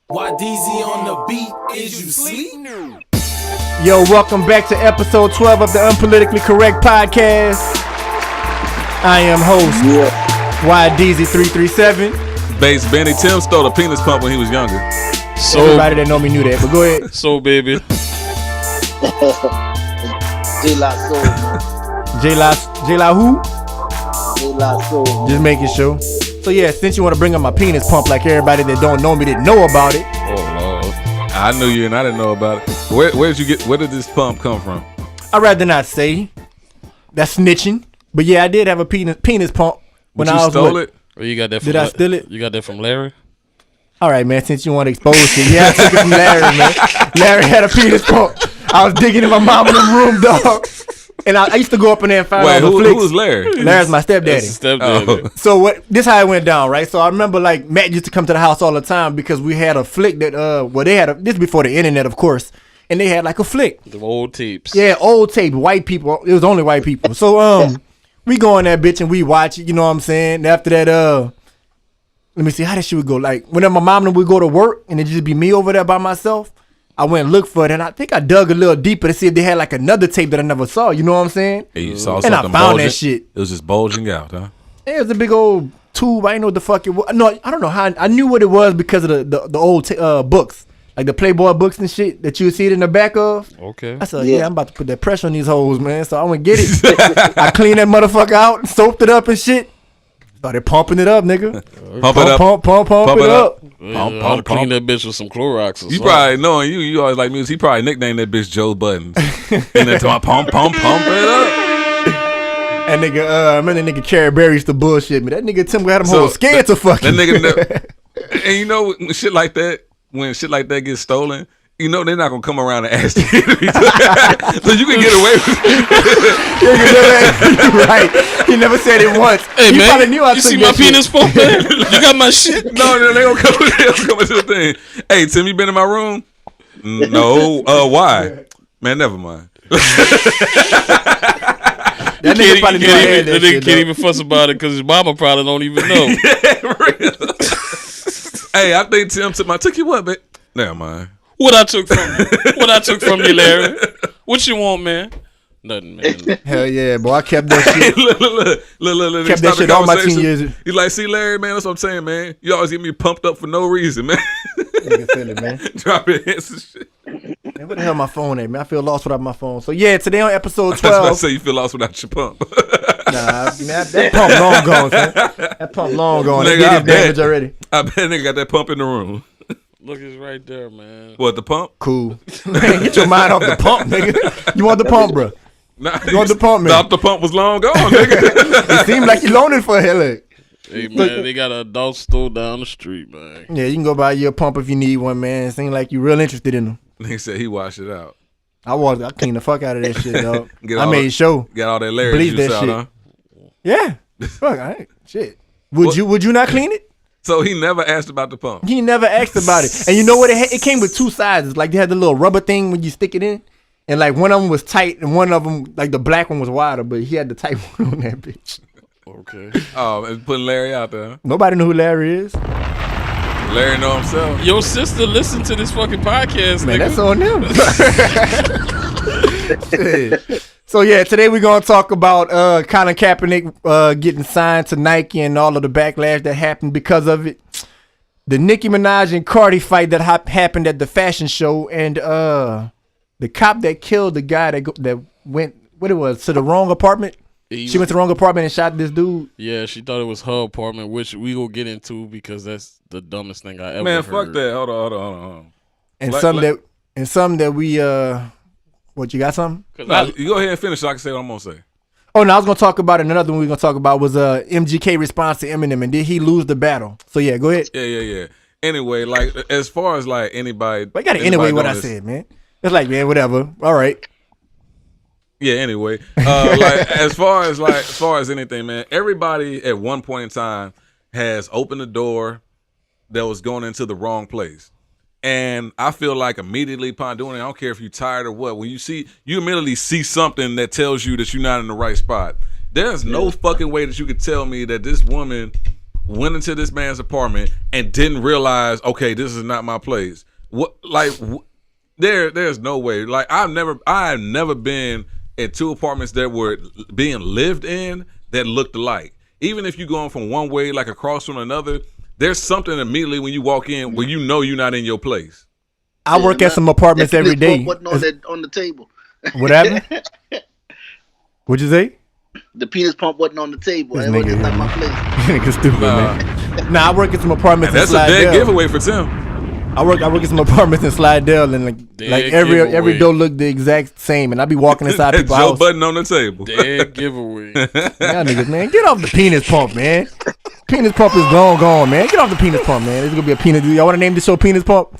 Why DZ on the beat? Is you sleep? Yo, welcome back to episode 12 of the Unpolitically Correct podcast. I am host YDZ337. Bass Benny Tim stole a penis pump when he was younger. So everybody that know me knew that, but go ahead. So baby. J-La who? J-La. Just making sure. So yeah, since you want to bring up my penis pump like everybody that don't know me didn't know about it. Oh Lord, I knew you and I didn't know about it. Where did this pump come from? I'd rather not say. That's snitching. But yeah, I did have a penis pump when I was stole it. Or you got that from Did I steal it? You got that from Larry? All right, man, since you want to expose it. Yeah, I took it from Larry, man. Larry had a penis pump. I was digging in my mama's room, dog. And I used to go up in there and find all the flicks. Who was Larry? Larry's my stepdaddy. Stepdaddy. So this how it went down, right? So I remember like Matt used to come to the house all the time because we had a flick that they had this before the internet, of course, and they had like a flick. The old tapes. Yeah, old tape, white people. It was only white people. So we go in that bitch and we watch it. You know what I'm saying? After that, let me see how this shit would go. Like whenever my mom and we go to work and it just be me over there by myself. I went and looked for it, and I think I dug a little deeper to see if they had like another tape that I never saw. You know what I'm saying? Hey, you saw and something I found bulging? that shit. It was just bulging out, huh? It was a big old tube. I didn't know what the fuck it was. No, I don't know how. I knew what it was because of the old books, like the Playboy books and shit that you would see it in the back of. Okay. I said, yeah, I'm about to put that pressure on these hoes, man. So I went get it. I cleaned that motherfucker out, soaped it up and shit. Started pumping it up, nigga. Pump it up. Pump it up. I'll clean that bitch with some Clorox or something. You probably knowing you always like music. He probably nicknamed that bitch Joe Buttons. And then pump it up. And nigga, I remember that nigga Carrie Berry used to bullshit me. That nigga Tim had him whole scared to fucking. That nigga, and you know when shit like that gets stolen. You know they're not gonna come around and ask you, so you can get away with it. Right? He never said it once. Hey he man, probably knew I you took see that my penis pump, man? You got my shit? No, they don't come into the thing. Hey Tim, you been in my room? No. Why? Man, never mind. That nigga can't even fuss about it because his mama probably don't even know. Hey, I think Tim took you what, babe? Never mind. What I took from you, Larry? What you want, man? Nothing, man. Hell yeah, boy. I kept that shit. Look. Kept that shit all my 10 years. You like, see, Larry, man, that's what I'm saying, man. You always get me pumped up for no reason, man. Nigga feel it, man. Drop your hands and shit. Man, where the hell my phone at, man? I feel lost without my phone. So yeah, today on episode 12. I was about to say you feel lost without your pump. Nah, that pump long gone, son. That pump long gone. They did his damage already. I bet nigga got that pump in the room. Look, it's right there, man. What, the pump? Cool. Man, get your mind off the pump, nigga. You want the pump, bro? Nah, you want the pump, man? Thought the pump was long gone, nigga. It seemed like you loaned it for a hell of it. Hey, man, they got an adult store down the street, man. Yeah, you can go buy your pump if you need one, man. It seems like you real interested in them. Nigga said he washed it out. I cleaned the fuck out of that shit, dog. I made sure. Got all that Larry juice out, shit. huh? Yeah. Fuck, all right. Shit. Would you not clean it? So he never asked about the pump. He never asked about it. And you know what? It came with two sizes. Like they had the little rubber thing when you stick it in. And like one of them was tight and one of them, like the black one was wider, but he had the tight one on that bitch. Okay. Oh, and putting Larry out there. Huh? Nobody know who Larry is. Larry know himself. Your sister listened to this fucking podcast, Man, nigga. that's on them. So yeah, today we're gonna talk about Colin Kaepernick getting signed to Nike and all of the backlash that happened because of it. The Nicki Minaj and Cardi fight that happened at the fashion show, and the cop that killed the guy that went to the wrong apartment. She went to the wrong apartment and shot this dude. Yeah, she thought it was her apartment, which we will get into because that's the dumbest thing I ever Man, heard. fuck that. Hold on. And some that we what, you got something? Nah, you go ahead and finish so I can say what I'm gonna say. Oh no, I was gonna talk about it. Another one we are gonna talk about was MGK response to Eminem, and did he lose the battle? So yeah, go ahead. Yeah. Anyway, like as far as like anybody, But I got it anyway. What I said, man. It's like, man, whatever. All right. Yeah. Anyway, like as far as anything, man. Everybody at one point in time has opened the door that was going into the wrong place. And I feel like immediately upon doing it, I don't care if you're tired or what, when you immediately see something that tells you that you're not in the right spot. There's no fucking way that you could tell me that this woman went into this man's apartment and didn't realize, okay, this is not my place. There's no way. Like I've never been in two apartments that were being lived in that looked alike. Even if you're going from one way, like across from another, there's something immediately when you walk in where you know you're not in your place. I work at some apartments every day. Wasn't on the table. What happened? What'd you say? The penis pump wasn't on the table. That was not my place. Nigga stupid, man. Nah, I work at some apartments in That's Slidell. a dead giveaway for Tim. I work at some apartments in Slidell, and like every door look the exact same, and I be walking inside That people's Joe house. button on the table. Dead giveaway. Y'all niggas, man, get off the penis pump, man. Penis pump is gone, man. Get off the penis pump, man. It's gonna be a penis. Y'all want to name the show Penis Pump?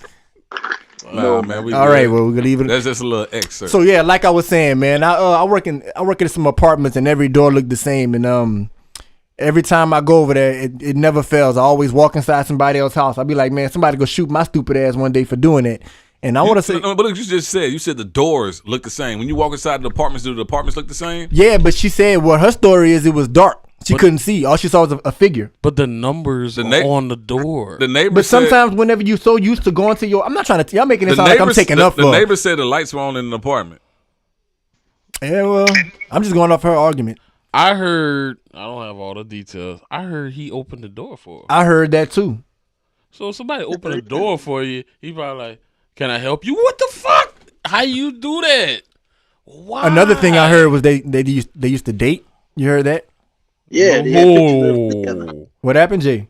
Nah, man. All right, well, we're gonna leave it. That's just a little excerpt. So yeah, like I was saying, man, I work in some apartments, and every door look the same, and every time I go over there, it never fails. I always walk inside somebody else's house. I be like, man, somebody go shoot my stupid ass one day for doing it. And I want to say, but look, you said the doors look the same. When you walk inside the apartments, do the apartments look the same? yeah, but she said, well, her story is it was dark. She couldn't see. All she saw was a figure. But the numbers are on the door. The neighbor But sometimes whenever you're so used to going to I'm not trying to, y'all making it sound like I'm taking up for. The neighbor said the lights were on in the apartment. Yeah, well, I'm just going off her argument. I heard, I don't have all the details. I heard he opened the door for her. I heard that too. So if somebody opened the door for you, he probably like, can I help you? What the fuck? How you do that? Why? Another thing I heard was they used to date. You heard that? Yeah, they had pictures together. What happened, Jay?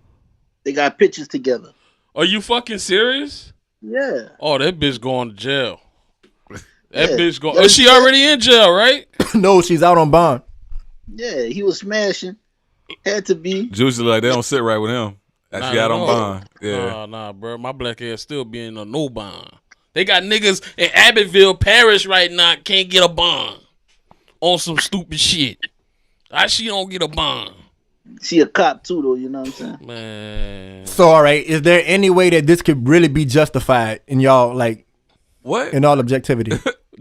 They got pictures together. Are you fucking serious? Yeah. Oh, that bitch going to jail. That Yeah. bitch going. Is she already in jail, right? No, she's out on bond. Yeah, he was smashing. Had to be. Juicy like they don't sit right with him. Actually out on bond. Yeah. Nah, bro. My black ass still being a no bond. They got niggas in Abbottville Parish right now can't get a bond on some stupid shit. How she don't get a bond? She a cop too, though. You know what I'm saying? Man. So, all right, is there any way that this could really be justified in y'all, like, What? in all objectivity?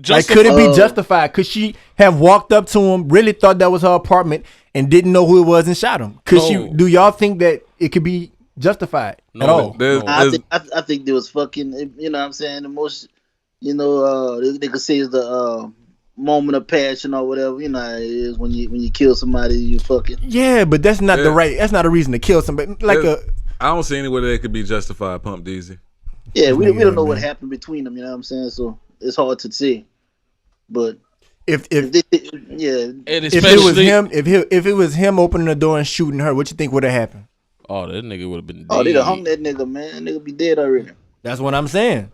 Like, could it be justified? Could she have walked up to him, really thought that was her apartment, and didn't know who it was and shot him? Do y'all think that it could be justified at all? I think there was fucking. You know what I'm saying? The most. You know, they could say is the moment of passion or whatever. You know how it is when you kill somebody, you fucking. Yeah, but that's not that's not a reason to kill somebody. Like I don't see any way that it could be justified, Pump Deezy. Yeah, we don't know what happened between them. You know what I'm saying? So it's hard to say. But if it was him opening the door and shooting her, what you think would have happened? Oh, that nigga would have been dead. Oh, they'd have hung that nigga, man. That nigga be dead already. That's what I'm saying.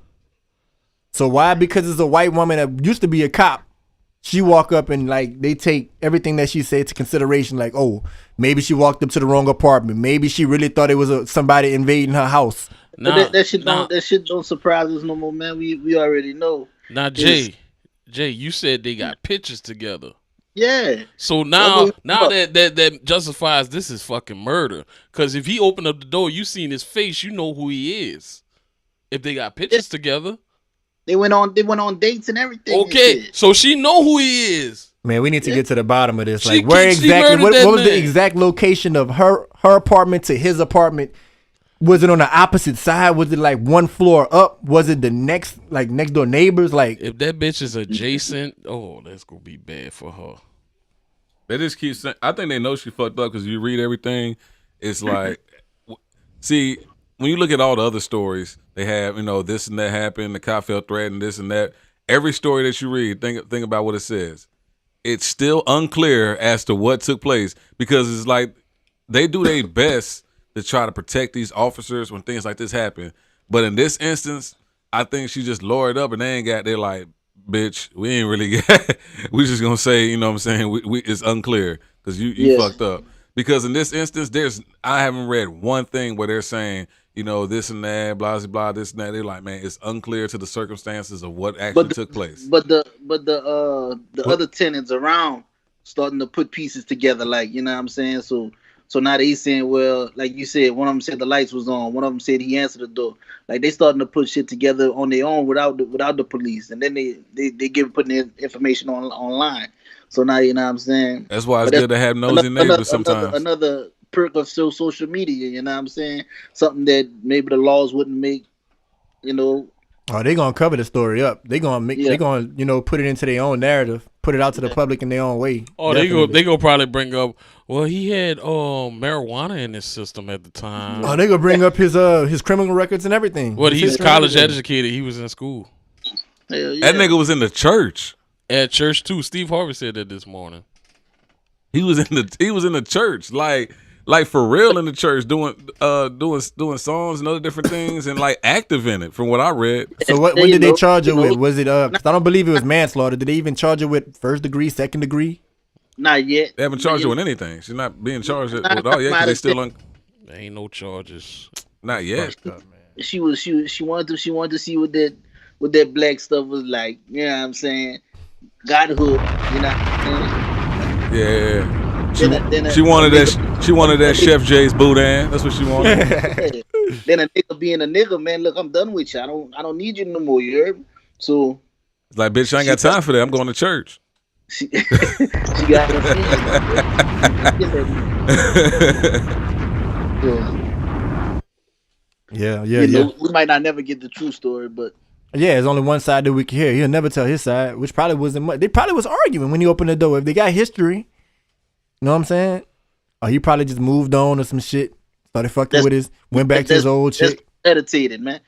So why? Because it's a white woman that used to be a cop. She walk up and like they take everything that she said to consideration. Like, oh, maybe she walked up to the wrong apartment. Maybe she really thought it was somebody invading her house. That shit don't surprise us no more, man. We already know. Now, Jay, you said they got pictures together. Yeah. So now that justifies this is fucking murder. Because if he opened up the door, you seen his face, you know who he is. If they got pictures together. They went on dates and everything. Okay, so she know who he is. Man, we need to get to the bottom of this. Like, where exactly? What was the exact location of her apartment to his apartment? Was it on the opposite side? Was it like one floor up? Was it the next door neighbors? Like, if that bitch is adjacent, oh, that's gonna be bad for her. They just keep saying. I think they know she fucked up because you read everything. It's like, see. When you look at all the other stories, they have, this and that happened, the cop felt threatened, this and that. Every story that you read, think about what it says. It's still unclear as to what took place because it's like they do their best to try to protect these officers when things like this happen. But in this instance, I think she just lowered up and they're like, bitch, we ain't really got, we just gonna say, you know what I'm saying, it's unclear because you fucked up. Because in this instance, I haven't read one thing where they're saying, this and that, blah, blah, blah, this and that. They're like, man, it's unclear to the circumstances of what actually took place. But the other tenants around starting to put pieces together, like, you know what I'm saying? So now they saying, well, like you said, one of them said the lights was on, one of them said he answered the door. Like they starting to put shit together on their own without the police, and then they putting their information online. So now you know what I'm saying. That's why it's good to have nosy neighbors sometimes. Another perk of social media. You know what I'm saying? Something that maybe the laws wouldn't make. You know. Oh, they gonna cover the story up. They gonna make. Yeah. They gonna put it into their own narrative. Put it out to the public in their own way. Oh, they go probably bring up. Well, he had marijuana in his system at the time. Oh, they gonna bring up his criminal records and everything. Well, he's college educated. He was in school. Hell yeah. That nigga was in the church. At church too. Steve Harvey said that this morning. He was in the church, like for real in the church, doing songs and other different things, and like active in it. From what I read. So what did they charge her with? Was it 'cause I don't believe it was manslaughter. Did they even charge her with first degree, second degree? Not yet. They haven't charged her with anything. She's not being charged with all yet because they still on. There ain't no charges. Not yet. She wanted to see what that black stuff was like. You know what I'm saying? Got hooked. You know. Yeah. Then She wanted that Chef J's boudin. That's what she wanted. Then a nigga being a nigga, man. Look, I'm done with you. I don't need you no more. You heard me? So It's like, bitch, I ain't got time for that. I'm going to church. she got her Yeah. We might not never get the true story, but Yeah, there's only one side that we can hear. He'll never tell his side, which probably wasn't much. They probably was arguing when he opened the door. If they got history, you know what I'm saying? Or he probably just moved on or some shit. Started fucking with went back to his old chick. That's meditated, man.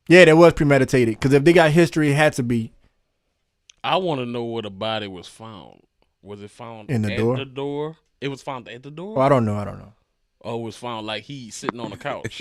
Yeah, that was premeditated. Because if they got history, it had to be. I want to know where the body was found. Was it found In the at door? the door? It was found at the door? Oh, I don't know. Or it was found like he sitting on the couch?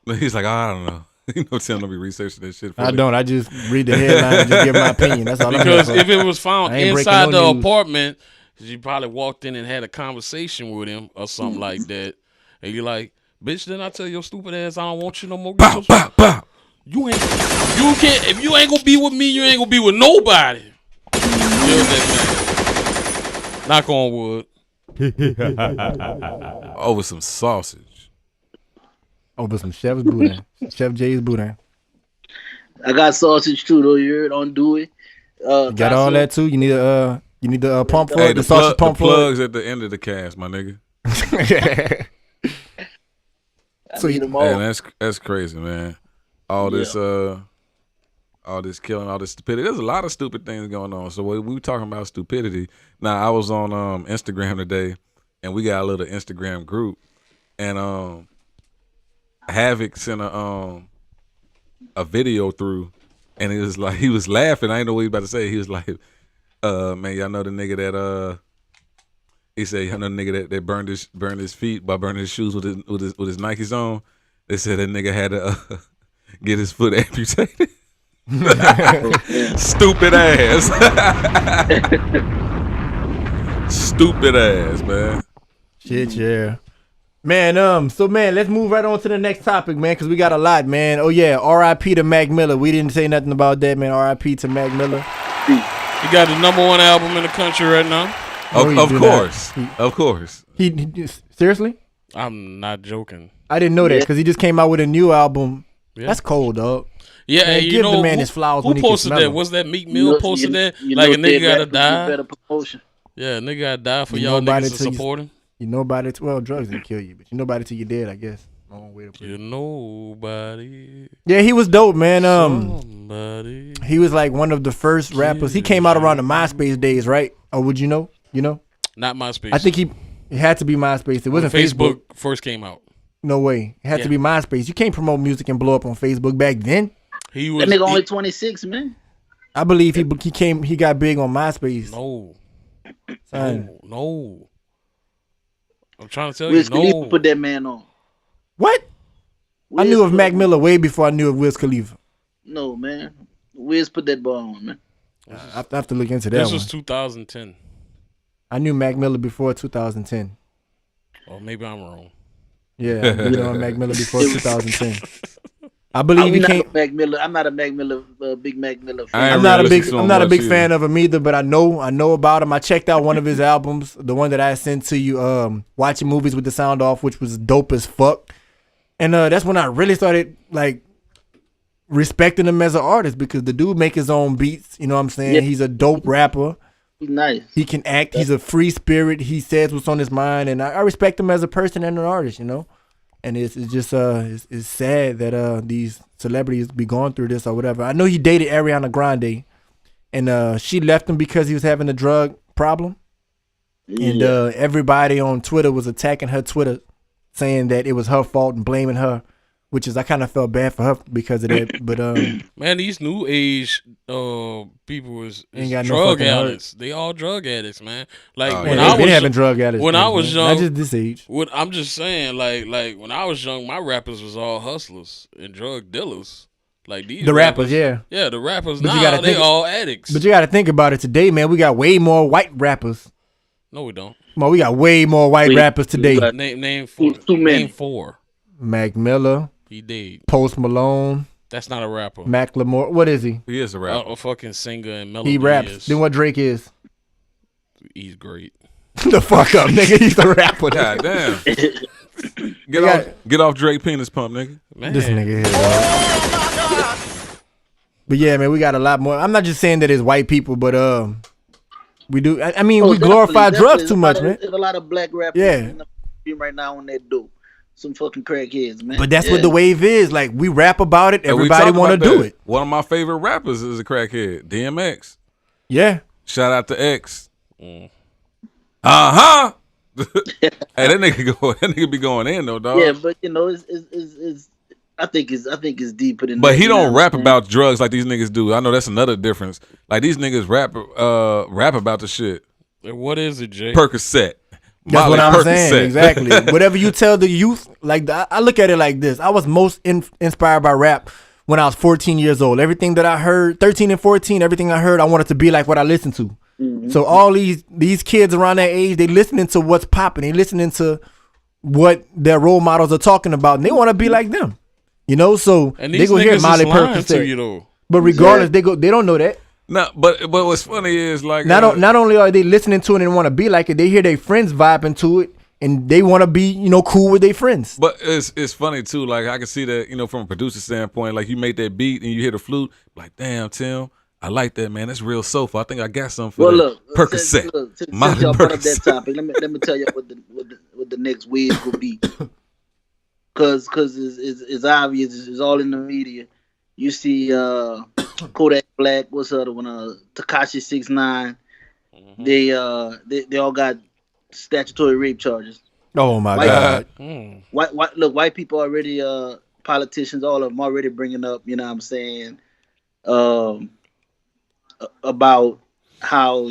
He's like, I don't know. You know, tell him to be researching that shit. I don't. I just read the headline and just give my opinion. That's all I'm here Because for. if it was found I ain't breaking inside no the news. apartment, she probably walked in and had a conversation with him or something like that. And you're like, bitch, didn't I tell your stupid ass I don't want you no more? Bow, bow, bow. You can't, if you ain't gonna be with me, you ain't gonna be with nobody. That man. Knock on wood. Over some sausage. Over some Chef's boudin. Chef J's boudin. I got sausage too, though. You heard? Undo it. You got all that too? You need a pump for Hey, it? The sausage pump the for plugs at the end of the cast, my nigga. it? I need them all. Man, that's crazy, man. All this killing, all this stupidity. There's a lot of stupid things going on. So we were talking about stupidity. Now I was on Instagram today, and we got a little Instagram group, and Havoc sent a video through, and it was like he was laughing. I didn't know what he was about to say. He was like, man, y'all know the nigga that he said, y'all know the nigga that burned his feet by burning his shoes with his Nikes on. They said that nigga had to get his foot amputated. Stupid ass. Stupid ass, man. Shit, yeah. Man, so man, let's move right on to the next topic, man, because we got a lot, man. Oh yeah, R.I.P. to Mac Miller. We didn't say nothing about that, man. R.I.P. to Mac Miller. He got the #1 album in the country right now. Of course. He seriously? I'm not joking. I didn't know that because he just came out with a new album. Yeah. That's cold, dog. Yeah, Man, you give know the man his flowers who when he can posted smell that? them. Was that Meek Mill posted that? Like a nigga gotta die. Better promotion. Yeah, a nigga gotta die for You y'all know about niggas it to till you- support him. You know about it. Well, drugs didn't kill you, but you know about it till you're dead, I guess. Long way to put it. You nobody. Yeah, he was dope, man. Somebody. He was like one of the first rappers. He came out around the MySpace days, right? Or would you know? You know? Not MySpace. I think it had to be MySpace. It wasn't Facebook. first came out. No way. It had to be MySpace. You can't promote music and blow up on Facebook back then. He was That nigga only 26, man. I believe he got big on MySpace. No. Son. No. I'm trying to tell Wiz you, Khalifa no. put that man on. What? I Wiz knew of put- Mac Miller way before I knew of Wiz Khalifa. No, man. Wiz put that ball on, man. I have to look into that This one. was 2010. I knew Mac Miller before 2010. Or maybe I'm wrong. Yeah, I knew Mac Miller before 2010. I believe he came. I'm not a Mac Miller, big Mac Miller I fan. ain't I'm not a really big. listen to I'm him not a much big either. fan of him either, but I know about him. I checked out one of his albums, the one that I sent to you, watching movies with the sound off, which was dope as fuck. And that's when I really started like respecting him as an artist because the dude make his own beats. You know what I'm saying? Yeah. He's a dope rapper. He's nice. He can act. He's a free spirit. He says what's on his mind, and I respect him as a person and an artist. And it's just it's sad that these celebrities be going through this or whatever. I know he dated Ariana Grande, and she left him because he was having a drug problem, and everybody on Twitter was attacking her Twitter, saying that it was her fault and blaming her. Which is, I kind of felt bad for her because of that. But man, these new age people is ain't got no drug fucking addicts. They all drug addicts, man. Like man, when I been was having drug addicts. when I was young, not just this age. I'm just saying, like when I was young, my rappers was all hustlers and drug dealers. Like these The rappers, yeah. Yeah, the rappers But you now gotta they think- all addicts. But you got to think about it today, man. We got way more white rappers. No, we don't. Well, we got way more white rappers today. Name four. Too many. Name four. Mac Miller, He did. Post Malone, That's not a rapper. Macklemore. What is he? He is a rapper. A fucking singer and melody. He raps. Is. Then what Drake is? He's great. The fuck up, nigga. He's a rapper. God damn. Get off Drake penis pump, nigga. Man. This nigga here, dog. But yeah, man, we got a lot more. I'm not just saying that it's white people, but we do. I mean, we glorify drugs too much, man. There's a lot of black rappers right now on that dope. Some fucking crackheads, man. But that's what the wave is. Like, we rap about it. And we Everybody talk want to about do that. it. One of my favorite rappers is a crackhead, DMX. Yeah. Shout out to X. Uh-huh. Hey, that nigga be going in though, dog. Yeah, but it's I think it's deeper than. But that, he you know don't what rap I'm saying? about drugs like these niggas do. I know that's another difference. Like these niggas rap about the shit. What is it, Jay? Percocet. That's Molly what I'm Percocet. saying. Exactly. Whatever you tell the youth, like I look at it like this. I was most inspired by rap when I was 14 years old. Everything that I heard, 13 and 14, everything I heard, I wanted to be like what I listened to. Mm-hmm. So all these kids around that age, they listening to what's popping. They listening to what their role models are talking about, and they want to be like them. So And they these go hear niggas Molly is lying to you Percocet. though. But regardless, they don't know that. No, but what's funny is like Not only are they listening to it and want to be like it, they hear their friends vibing to it, and they want to be cool with their friends. But it's funny too. Like I can see that from a producer standpoint. Like you make that beat and you hear the flute. Like damn, Tim, I like that, man. That's real soulful. I think I got something for that. Percocet. Since Molly y'all brought up that Percocet. topic, let me tell you what the next wave will be. Cause it's obvious. It's all in the media. You see Kodak Black. What's the other one? Tekashi 6ix9ine. They all got statutory rape charges. Oh my White- God! White people already politicians, all of them already bringing up. You know what I'm saying? About how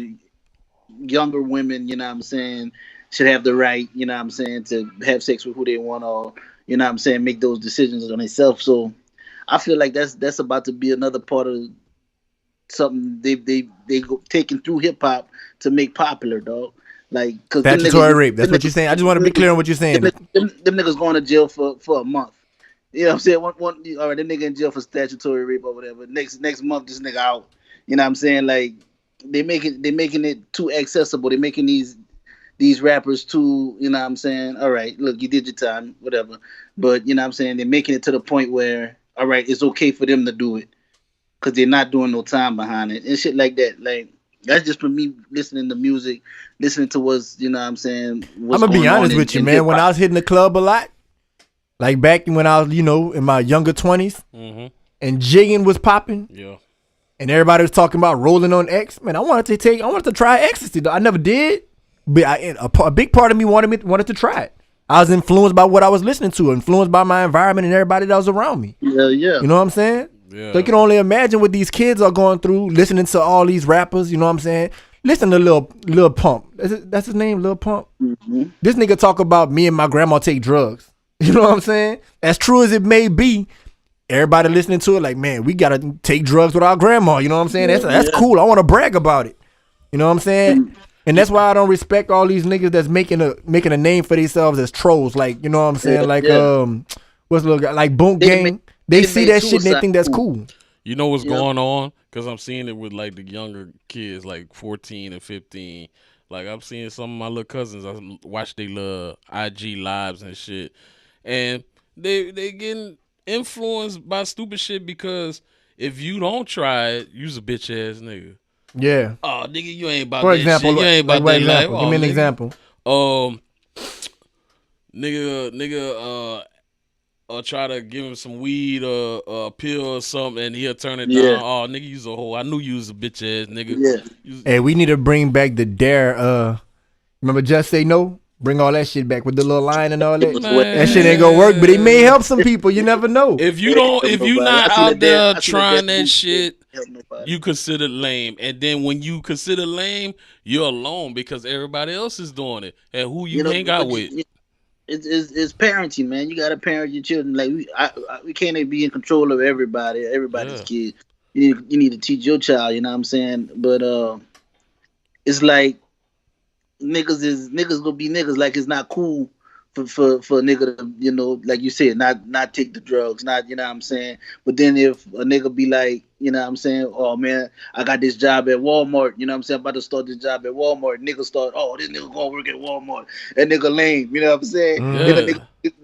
younger women, you know what I'm saying, should have the right, you know what I'm saying, to have sex with who they want, or you know what I'm saying, make those decisions on themselves. So I feel like that's about to be another part of something they go taking through hip hop to make popular, dog. Like, cause Statutory rape. That's what you're saying. I just want to be clear on what you're saying. Them niggas going to jail for a month. You know what I'm saying? All right, that nigga in jail for statutory rape or whatever. Next month, this nigga out. You know what I'm saying? Like, they making it too accessible. They're making these rappers too, you know what I'm saying? All right, look, you did your time, whatever. But, you know what I'm saying? They're making it to the point where, all right, it's okay for them to do it. Because they're not doing no time behind it. And shit like that. Like, that's just for me listening to music, listening to what's, you know what I'm saying? I'm gonna be honest with you, man. When I was hitting the club a lot, like back when I was, in my younger 20s, and jigging was popping, and everybody was talking about rolling on X, man, I wanted to try ecstasy. I never did, but a big part of me wanted to try it. I was influenced by what I was listening to, influenced by my environment and everybody that was around me. Yeah. You know what I'm saying? Yeah. So you can only imagine what these kids are going through, listening to all these rappers. You know what I'm saying? Listen to Lil Pump. That's his name, Lil Pump. Mm-hmm. This nigga talk about me and my grandma take drugs. You know what I'm saying? As true as it may be, everybody listening to it like, man, we gotta take drugs with our grandma. You know what I'm saying? That's cool. I want to brag about it. You know what I'm saying? And that's why I don't respect all these niggas that's making a name for themselves as trolls. Like, you know what I'm saying? Like what's the little guy? Like Boom Gang. They see that shit and they think that's cool. You know what's going on? Because I'm seeing it with like the younger kids, like 14 and 15. Like I'm seeing some of my little cousins. I watch their little IG lives and shit, and they getting influenced by stupid shit because if you don't try it, you's a bitch ass nigga. Yeah. Oh, nigga, you ain't about For that example, shit. You ain't like about what that life. example? Oh, Give me an nigga. example. Nigga, try to give him some weed or a pill or something, and he'll turn it Yeah. down. Oh, nigga, you's a hoe. I knew you was a bitch ass nigga. Yeah. Hey, we need to bring back the dare. Remember Just Say No? Bring all that shit back with the little line and all that. Man. That shit ain't gonna work, but it may help some people. You never know. If you not out there trying that shit, help nobody. you consider lame. And then when you consider lame, you're alone because everybody else is doing it. And who you hang out with? It's parenting, man. You gotta parent your children. Like we can't be in control of everybody's kid. You need to teach your child. You know what I'm saying? But it's like niggas gonna be niggas. Like it's not cool for a nigga to, you know, like you said, not take the drugs, not, you know what I'm saying. But then if a nigga be like, you know what I'm saying, oh man, I got this job at Walmart, you know what I'm saying, I'm about to start this job at Walmart. Nigga start, oh, this nigga gonna work at Walmart. That nigga lame, you know what I'm saying.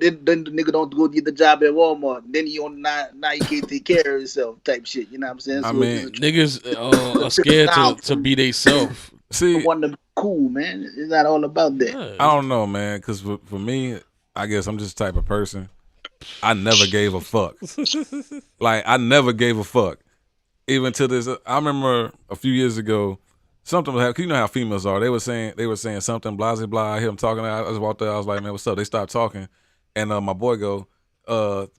Then the nigga don't go get the job at Walmart. Then he on now he can't take care of himself type shit. You know what I'm saying? I So mean, niggas are scared to be they self. See, want to be cool, man. It's not all about that. I don't know, man, because for me, I guess I'm just the type of person, I never gave a fuck. Like, I never gave a fuck. Even to this, I remember a few years ago, something was happening. You know how females are. They were saying something, blah, blah, blah. I hear them talking. I just walked there. I was like, man, what's up? They stopped talking. And my boy go,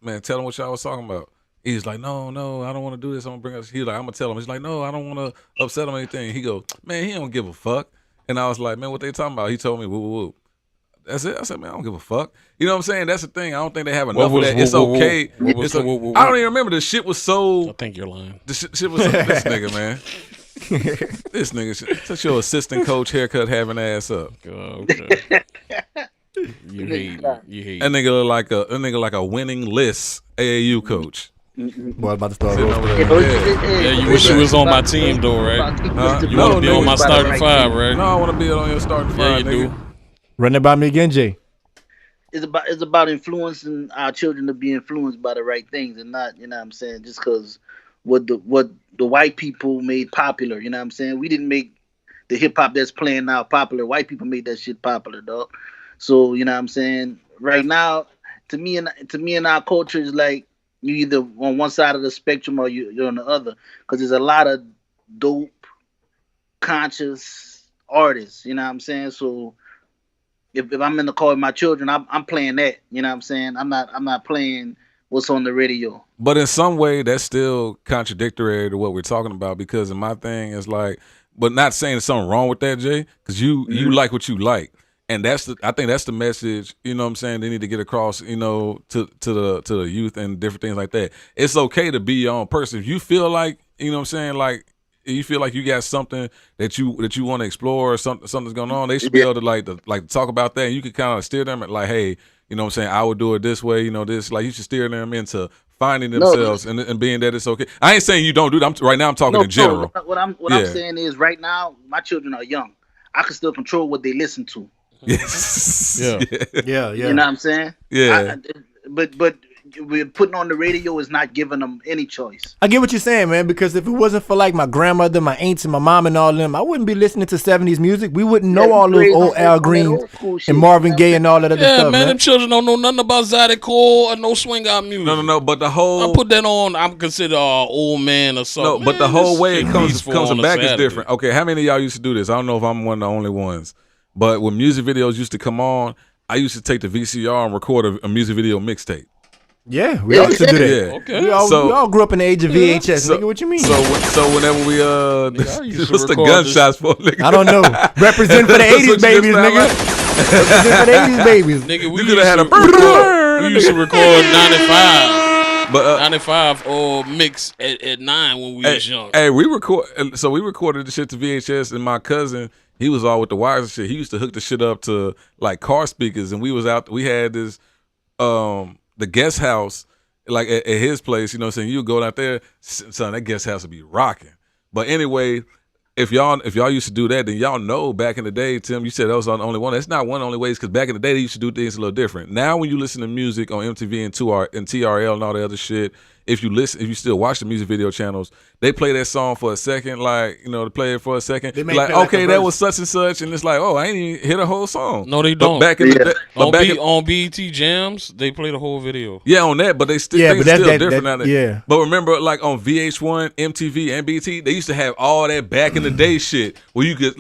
man, tell them what y'all was talking about. He's like, no, I don't want to do this. I'm going to bring us. He's like, I'm going to tell him. He's like, no, I don't want to upset him or anything. He go, man, he don't give a fuck. And I was like, man, what they talking about? He told me, woo, woo, woo. That's it. I said, man, I don't give a fuck. You know what I'm saying? That's the thing. I don't think they have enough of that. It's okay. I don't even remember. The shit was so. I think you're lying. The shit was so. This nigga, man. This nigga. Such your assistant coach haircut having ass up. Okay. You hate. That nigga look like a winning list AAU coach. Boy, I'm about to start Yeah, you wish you was on my team though, right? You want to be on my starting five, right? No, I want to be on your starting five. Yeah, you nigga. do. Run it by me again, Jay. It's about influencing our children to be influenced by the right things, and not, you know what I'm saying, just because what the white people made popular. You know what I'm saying? We didn't make the hip hop that's playing now popular. White people made that shit popular, dog. So, you know what I'm saying? Right now, to me and our culture is like you either on one side of the spectrum or you're on the other, because there's a lot of dope, conscious artists. You know what I'm saying? So if I'm in the car with my children, I'm playing that. You know what I'm saying? I'm not playing what's on the radio. But in some way, that's still contradictory to what we're talking about, because in my thing is like, but not saying there's something wrong with that, Jay, because you like what you like. And I think that's the message, you know what I'm saying, they need to get across, you know, to the youth and different things like that. It's okay to be your own person. If you feel like, you know what I'm saying, like you feel like you got something that you want to explore or something's going on, they should be able to like talk about that, and you can kind of steer them at like, hey, you know what I'm saying, I would do it this way, you know, this, like you should steer them into finding themselves and being that it's okay. I ain't saying you don't do that. Right now I'm talking in general. What I'm saying is right now my children are young. I can still control what they listen to. Yes. Yeah. You know what I'm saying? Yeah. But we're putting on the radio is not giving them any choice. I get what you're saying, man, because if it wasn't for like my grandmother, my aunts, and my mom and all of them, I wouldn't be listening to 70s music. We wouldn't know all those old Al Greens and Marvin Gaye and all that other stuff, man. Them children don't know nothing about Zydeco or no swing out music. No, but the whole... I put that on, I'm considered an old man or something. No, but the whole way it comes back is different. Okay, how many of y'all used to do this? I don't know if I'm one of the only ones. But when music videos used to come on, I used to take the VCR and record a music video mixtape. Yeah, we all used to do that. Yeah. Okay. We all grew up in the age of VHS. Nigga, what you mean? So whenever we what's the gunshots for? Nigga? I don't know. Represent for the 80s babies, nigga. Represent for the 80s babies. Nigga, we could have had we used to record 95. But 95 or mix at 9 when we was young. Hey, we recorded the shit to VHS, and my cousin, he was all with the wires and shit. He used to hook the shit up to like car speakers, and we had this the guest house like at his place, you know what I'm saying? You go out there, son, that guest house would be rocking. But anyway, if y'all used to do that, then y'all know back in the day, Tim, you said that was the only one. That's not one of the only ways, because back in the day they used to do things a little different. Now when you listen to music on MTV and TRL and all the other shit, if you still watch the music video channels, they play that song for a second, like, they play it for a second. They may Like, play like okay, a that verse. was such and such, and it's like, oh, I ain't even hit a whole song. No, they But don't. back in the day, but On BET Jams, they play the whole video. yeah, on that, but they still Yeah, things but that's still that- different that- now. yeah. But remember, like on VH1, MTV, and BT, they used to have all that back in the day shit where you could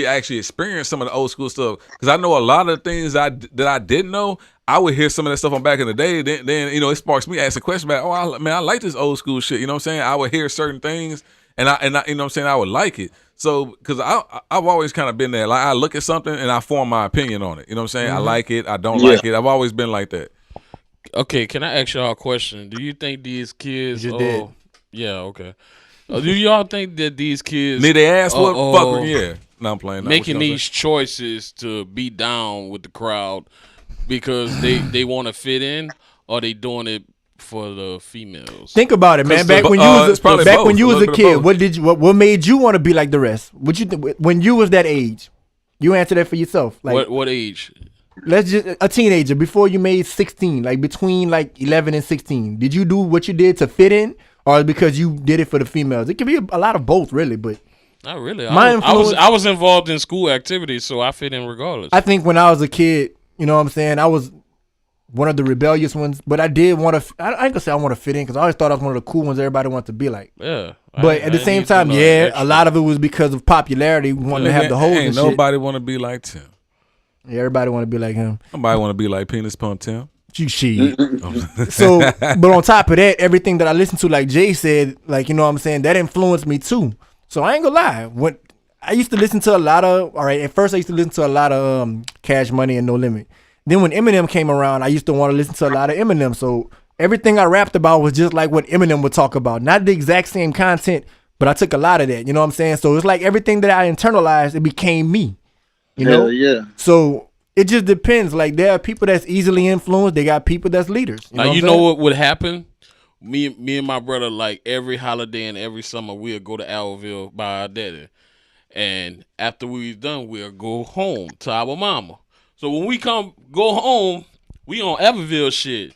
actually experience some of the old school stuff. Because I know a lot of the things that I didn't know. I would hear some of that stuff on back in the day. Then it sparks me asking questions about, I like this old school shit. You know what I'm saying? I would hear certain things, and I you know what I'm saying, I would like it. So because I've always kind of been there. Like I look at something and I form my opinion on it. You know what I'm saying? I like it. I don't like it. I've always been like that. Okay, can I ask y'all a question? Do you think these kids? You just did. Yeah, okay. Do y'all think that these kids Need they ask what? Fuck yeah. No, I'm playing. making these choices to be down with the crowd because they want to fit in, or they doing it for the females? Think about it, man. 'Cause Back the- when you was it's probably back both, when you a was a little bit of kid, both. what made you want to be like the rest? What you when you was that age? You answer that for yourself. Like What age? let's just a teenager before you made 16, like between like 11 and 16. Did you do what you did to fit in, or because you did it for the females? It could be a lot of both, really. But Not really. My I was influence- I was involved in school activities, so I fit in regardless. I think when I was a kid, you know what I'm saying, I was one of the rebellious ones. But I did want to. I ain't gonna say I want to fit in because I always thought I was one of the cool ones everybody wanted to be like. Yeah. But at the same time, a lot of it was because of popularity, wanting to have the holes Ain't and shit. nobody want to be like Tim. Yeah, everybody want to be like him. Nobody want to be like Penis Pump Tim. You shit. So, but on top of that, everything that I listened to, like Jay said, like, you know what I'm saying, that influenced me too. So I ain't gonna lie. When I used to listen to a lot of, at first I used to listen to a lot of Cash Money and No Limit. Then when Eminem came around, I used to want to listen to a lot of Eminem. So everything I rapped about was just like what Eminem would talk about. Not the exact same content, but I took a lot of that. You know what I'm saying? So it's like everything that I internalized, it became me. You know? Hell yeah. So it just depends. Like there are people that's easily influenced. They got people that's leaders. You know what would happen? Me and my brother, like every holiday and every summer, we'll go to Alville by our daddy, and after we're done, we'll go home to our mama. So when we go home, we on Everville shit.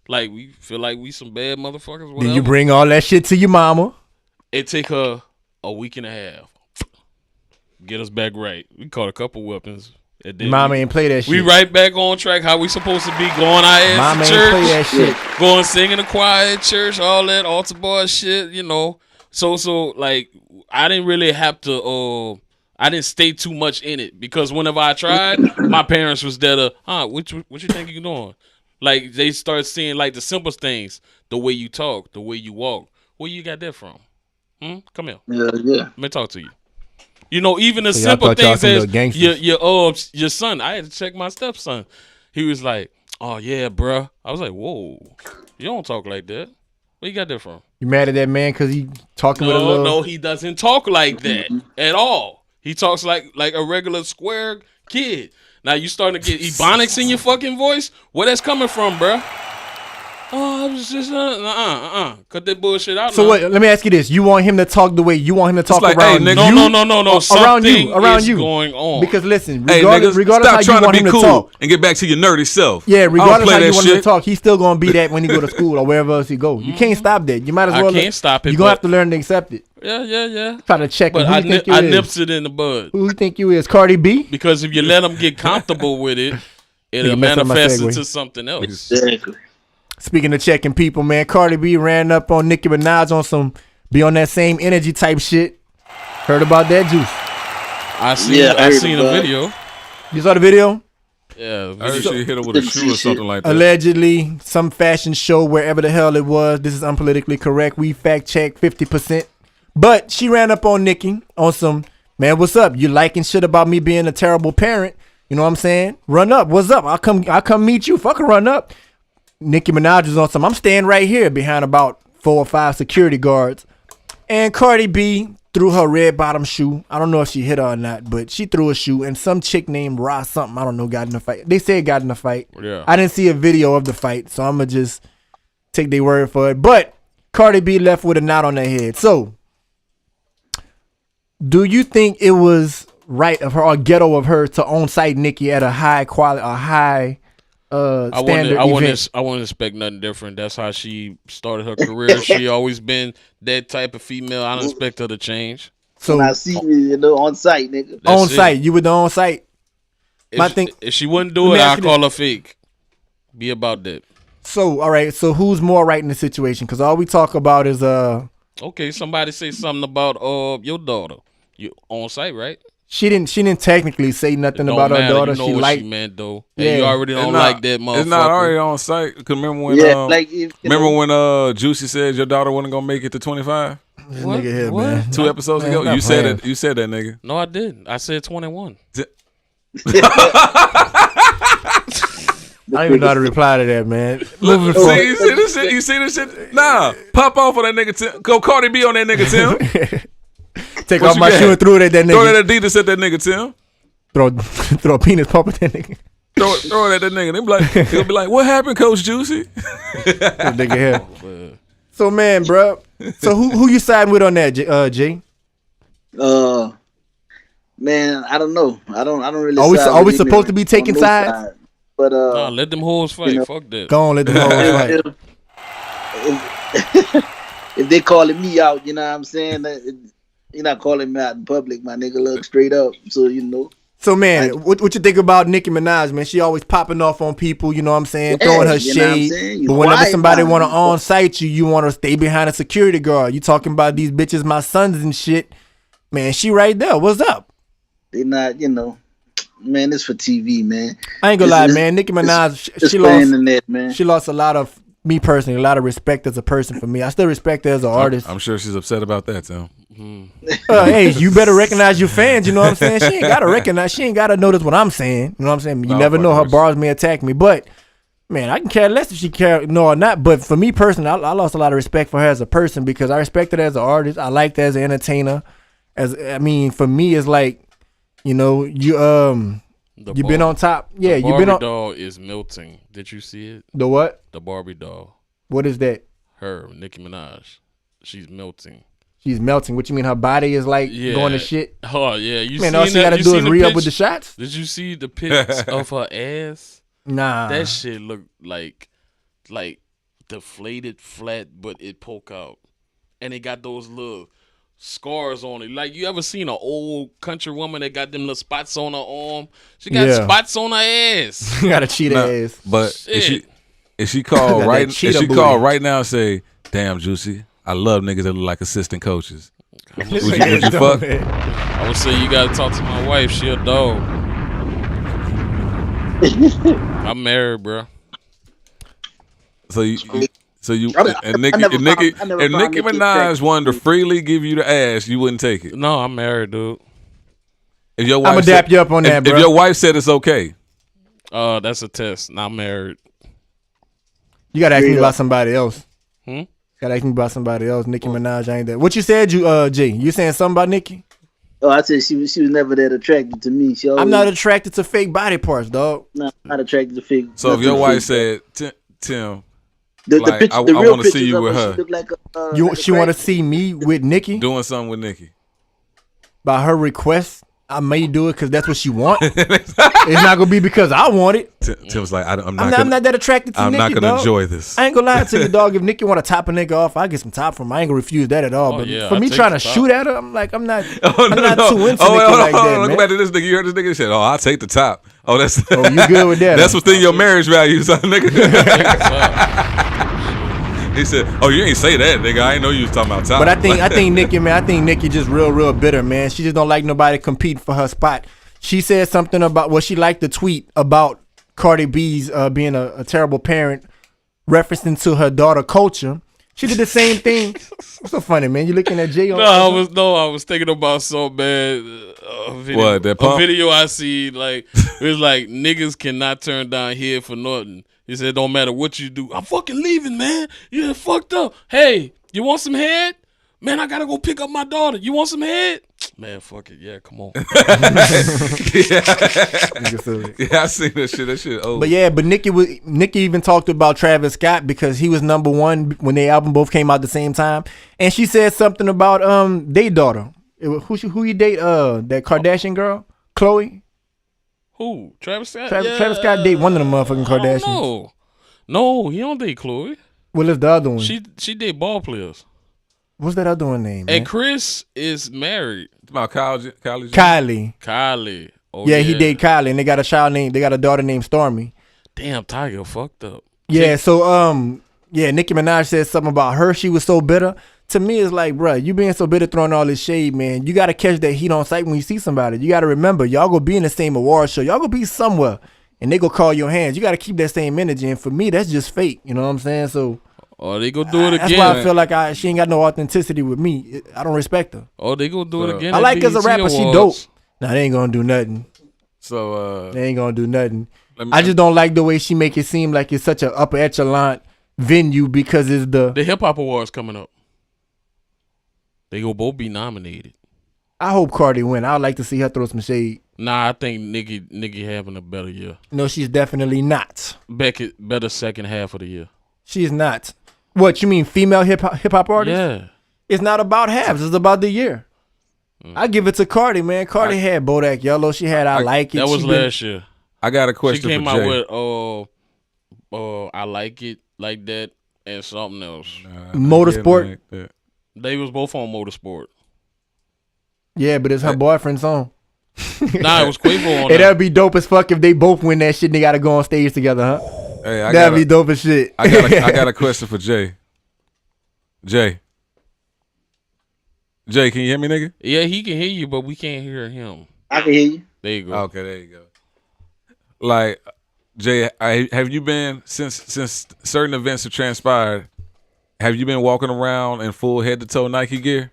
Like we feel like we some bad motherfuckers. Whatever. Then you bring all that shit to your mama. It take her a week and a half. Get us back right. We caught a couple weapons. And then Mama ain't play that shit. we right back on track. How we supposed to be going our ass Mama to ain't church. play that shit. Going sing in the choir at church, all that altar boy shit, you know. So like I didn't really have to I didn't stay too much in it because whenever I tried, my parents was there to, what you think you doing? Like they start seeing like the simplest things, the way you talk, the way you walk. Where you got that from? Come here. Yeah, yeah. Let me talk to you. You know, even the So y'all simple thought y'all things some as little gangsters. your son. I had to check my stepson. He was like, "Oh yeah, bruh." I was like, "Whoa, you don't talk like that. Where you got that from?" You mad at that man because he talking with a little? No, he doesn't talk like that at all. He talks like a regular square kid. Now you starting to get ebonics in your fucking voice. Where that's coming from, bruh? Oh, I was just cut that bullshit out. So now. what? Let me ask you this: you want him to talk the way you want him to talk like, around hey, you? nigga, No. around Something around is you going on. Because listen, Hey, regardless, niggas, regardless stop how trying you to want be him to cool talk, and get back to your nerdy self. yeah, I don't regardless play how you that want him to shit. talk, he's still gonna be that when he go to school or wherever else he go. You can't stop that. You might as I well. can't stop it, You're gonna have but- to learn to accept it. Yeah. Try to check. But Who I you think you I is? nips it in the bud Who you think you is? Cardi B? because if you let them get comfortable with it, it'll Nigga messed up my manifest segue. into something else. Exactly. Speaking of checking people, man, Cardi B ran up on Nicki Minaj on some be on that same energy type shit. Heard about that juice? I heard seen a about it. video. You saw the video? Yeah, I heard she hit her with a shoe or something like that. Allegedly, some fashion show wherever the hell it was. This is unpolitically correct. We fact check 50%. But she ran up on Nicki on some, man, what's up? You liking shit about me being a terrible parent? You know what I'm saying? Run up. What's up? I'll come meet you. Fucking run up. Nicki Minaj was on some, I'm staying right here behind about 4 or 5 security guards. And Cardi B threw her red bottom shoe. I don't know if she hit her or not, but she threw a shoe and some chick named Ra something, I don't know, got in a fight. They said got in a fight. Yeah. I didn't see a video of the fight, so I'm going to just take their word for it. But Cardi B left with a knot on her head. So, do you think it was right of her or ghetto of her to on-site Nicki at a high quality, a high standard event. I wouldn't expect nothing different. That's how she started her career. She always been that type of female. I don't expect her to change. So when I see me, on site, nigga. On site, you were the on site. If she wouldn't do it, I'd call her fake. Be about that. So all right. So who's more right in the situation? Because all we talk about is Okay, somebody say something about your daughter. You on site, right? She didn't technically say nothing about her daughter. You know she what liked. She meant though. Yeah, you already don't like that motherfucker. It's not already on site. Cause remember when? When Juicy said your daughter wasn't gonna make it to 25. This nigga here, man. 2 episodes ago, you said it. You said that, nigga. No, I didn't. I said 21. I don't even know how to reply to that, man. You see this shit? You see this shit? Nah, pop off on that nigga Tim. Go Cardi B on that nigga Tim. Take off my shoe and throw it at that nigga. Throw that Adidas at that nigga Tim. Throw a penis pump at that nigga. Throw it at that nigga. He'll be like, what happened, Coach Juicy? That nigga here. So man, bro. So who you siding with on that, Jay? Man, I don't know. I don't really. Are we supposed to be taking sides? But nah, let them hoes fight. Fuck that. Go on, let them hoes fight. If they calling me out, you know what I'm saying? You're not calling me out in public, my nigga. Look straight up, so you know. So man, what you think about Nicki Minaj, man? She always popping off on people, you know what I'm saying, throwing her shade. But whenever somebody want to on-site you want to stay behind a security guard. You talking about these bitches, my sons and shit. Man, she right there. What's up? They not, man, it's for TV, man. I ain't gonna lie, man. Nicki Minaj, she lost a lot of, me personally, a lot of respect as a person for me. I still respect her as an artist. I'm sure she's upset about that, Tim. Hey, you better recognize your fans, you know what I'm saying? She ain't gotta notice what I'm saying. You know what I'm saying? You never know, her bars may attack me. But man, I can care less if she or not. But for me personally, I lost a lot of respect for her as a person because I respect her as an artist. I liked her as an entertainer. For me, it's like, you been on top. Yeah, you been on. The Barbie doll is melting. Did you see it? The what? The Barbie doll. What is that? Her, Nicki Minaj. She's melting. She's melting. What you mean? Her body is like going to shit? Oh yeah, all she gotta do is re-up with the shots. Did you see the pics of her ass? Nah, that shit looked like deflated, flat, but it poke out, and it got those little scars on it. Like, you ever seen an old country woman that got them little spots on her arm? She got spots on her ass. She got a cheetah ass. But if she call right now and say, "Damn, Juicy, I love niggas that look like assistant coaches." Would you fuck? I would say you gotta talk to my wife. She a dog. I'm married, bro. So you and Nicki Minaj wanted to freely give you the ass, you wouldn't take it. No, I'm married, dude. If your wife I'm gonna dap you up on that, bro. If your wife said it's okay, that's a test. Not married. You gotta ask me about somebody else. Gotta ask me about somebody else. Nicki Minaj ain't that. What you said, G? You saying something about Nicki? Oh, I said she was never that attracted to me. I'm not attracted to fake body parts, dog. No, not attracted to fake. So if your wife said, Tim, I real want to see you with her. She want to see me with Nicki? Doing something with Nicki. By her request, I may do it because that's what she want. It's not gonna be because I want it. Tim's like, I'm not that attracted to Nicki. I'm not gonna enjoy this. I ain't gonna lie to you, dog. If Nicki want to top a nigga off, I get some top from her. I ain't gonna refuse that at all. But for me trying to shoot at her, I'm like, I'm not too into Nicki like that, man. Look back at this nigga. You heard this nigga said, "Oh, I'll take the top." Oh, you good with that? That's within your marriage values, nigga. He said, "Oh, you ain't say that, nigga. I ain't know you was talking about top." But I think Nicki, man. I think Nicki just real bitter, man. She just don't like nobody competing for her spot. She said something about she liked the tweet about Cardi B's being a terrible parent, referencing to her daughter Culture. She did the same thing. What's so funny, man? You looking at Jay? I was thinking about so bad. A video I see, like, it was like niggas cannot turn down head for nothing. He said, "Don't matter what you do, I'm fucking leaving, man. You fucked up. Hey, you want some head? Man, I gotta go pick up my daughter. You want some head? Man, fuck it. Yeah, come on." Yeah, I seen that shit. That shit old. But Nicki even talked about Travis Scott because he was number one when their album both came out at the same time, and she said something about their daughter. Who you date? That Kardashian girl, Khloe. Who? Travis Scott? Travis Scott date one of the motherfucking Kardashians. No, he don't date Khloe. Well, it's the other one. She date ball players. What's that other one name? And Chris is married. It's about Kylie. Kylie. Oh, yeah, he date Kylie, and they got a daughter named Stormy. Damn, Tiger fucked up. Yeah, so Nicki Minaj said something about her. She was so bitter. To me, it's like, bruh, you being so bitter, throwing all this shade, man. You got to catch that heat on sight when you see somebody. You got to remember, y'all go be in the same award show. Y'all go be somewhere, and they go call your hands. You got to keep that same energy. And for me, that's just fake. You know what I'm saying? So, they go do it again. That's why I feel like she ain't got no authenticity with me. I don't respect her. They go do it again. I like her as a rapper. She dope. Nah, they ain't gonna do nothing. So they ain't gonna do nothing. I just don't like the way she make it seem like it's such an upper echelon venue because it's the hip hop awards coming up. They go both be nominated. I hope Cardi win. I'd like to see her throw some shade. Nah, I think Nicki having a better year. No, she's definitely not. Beckett better second half of the year. She's not. What you mean, female hip hop artist? Yeah. It's not about halves. It's about the year. I give it to Cardi, man. Cardi had Bodak Yellow. She had I Like It. That was last year. I got a question. She came for out Jay. with I Like It Like That and something else. Motorsport. They was both on Motorsport. Yeah, but it's her boyfriend's song. Nah, it was Quavo on that'd be dope as fuck if they both win that shit and they gotta go on stage together, huh? Hey, that'd be dope as shit. I got a question for Jay. Jay, can you hear me, nigga? Yeah, he can hear you, but we can't hear him. I can hear you. There you go. Okay, there you go. Like, Jay, have you been since certain events have transpired? Have you been walking around in full head to toe Nike gear?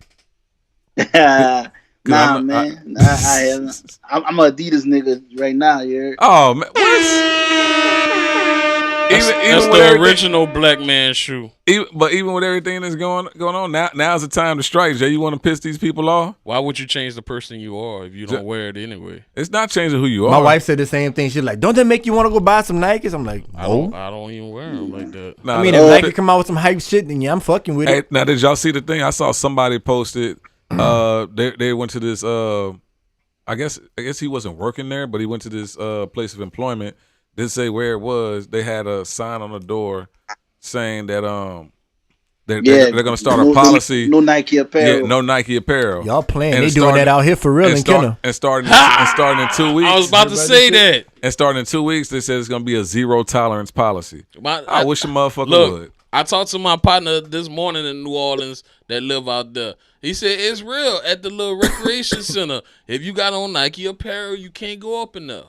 Nah, man. I haven't. I'm a Adidas nigga right now. You heard? Oh man, what? That's the original black man shoe. Even with everything that's going on, now's the time to strike. Jay, you want to piss these people off? Why would you change the person you are if you don't wear it anyway? It's not changing who you are. My wife said the same thing. She's like, "Don't that make you want to go buy some Nikes?" I'm like, "No, I don't even wear them like that." I mean, if Nike come out with some hype shit, then yeah, I'm fucking with it. Now, did y'all see the thing? I saw somebody posted. They went to this. I guess he wasn't working there, but he went to this place of employment. Didn't say where it was. They had a sign on the door saying that they're gonna start a policy. No Nike apparel. Yeah, no Nike apparel. Y'all playing? They doing that out here for real in Kenner. And starting in 2 weeks. I was about to say that. And starting in 2 weeks, they said it's gonna be a zero tolerance policy. I wish a motherfucker would. I talked to my partner this morning in New Orleans that live out there. He said it's real at the little recreation center. If you got on Nike apparel, you can't go up in there.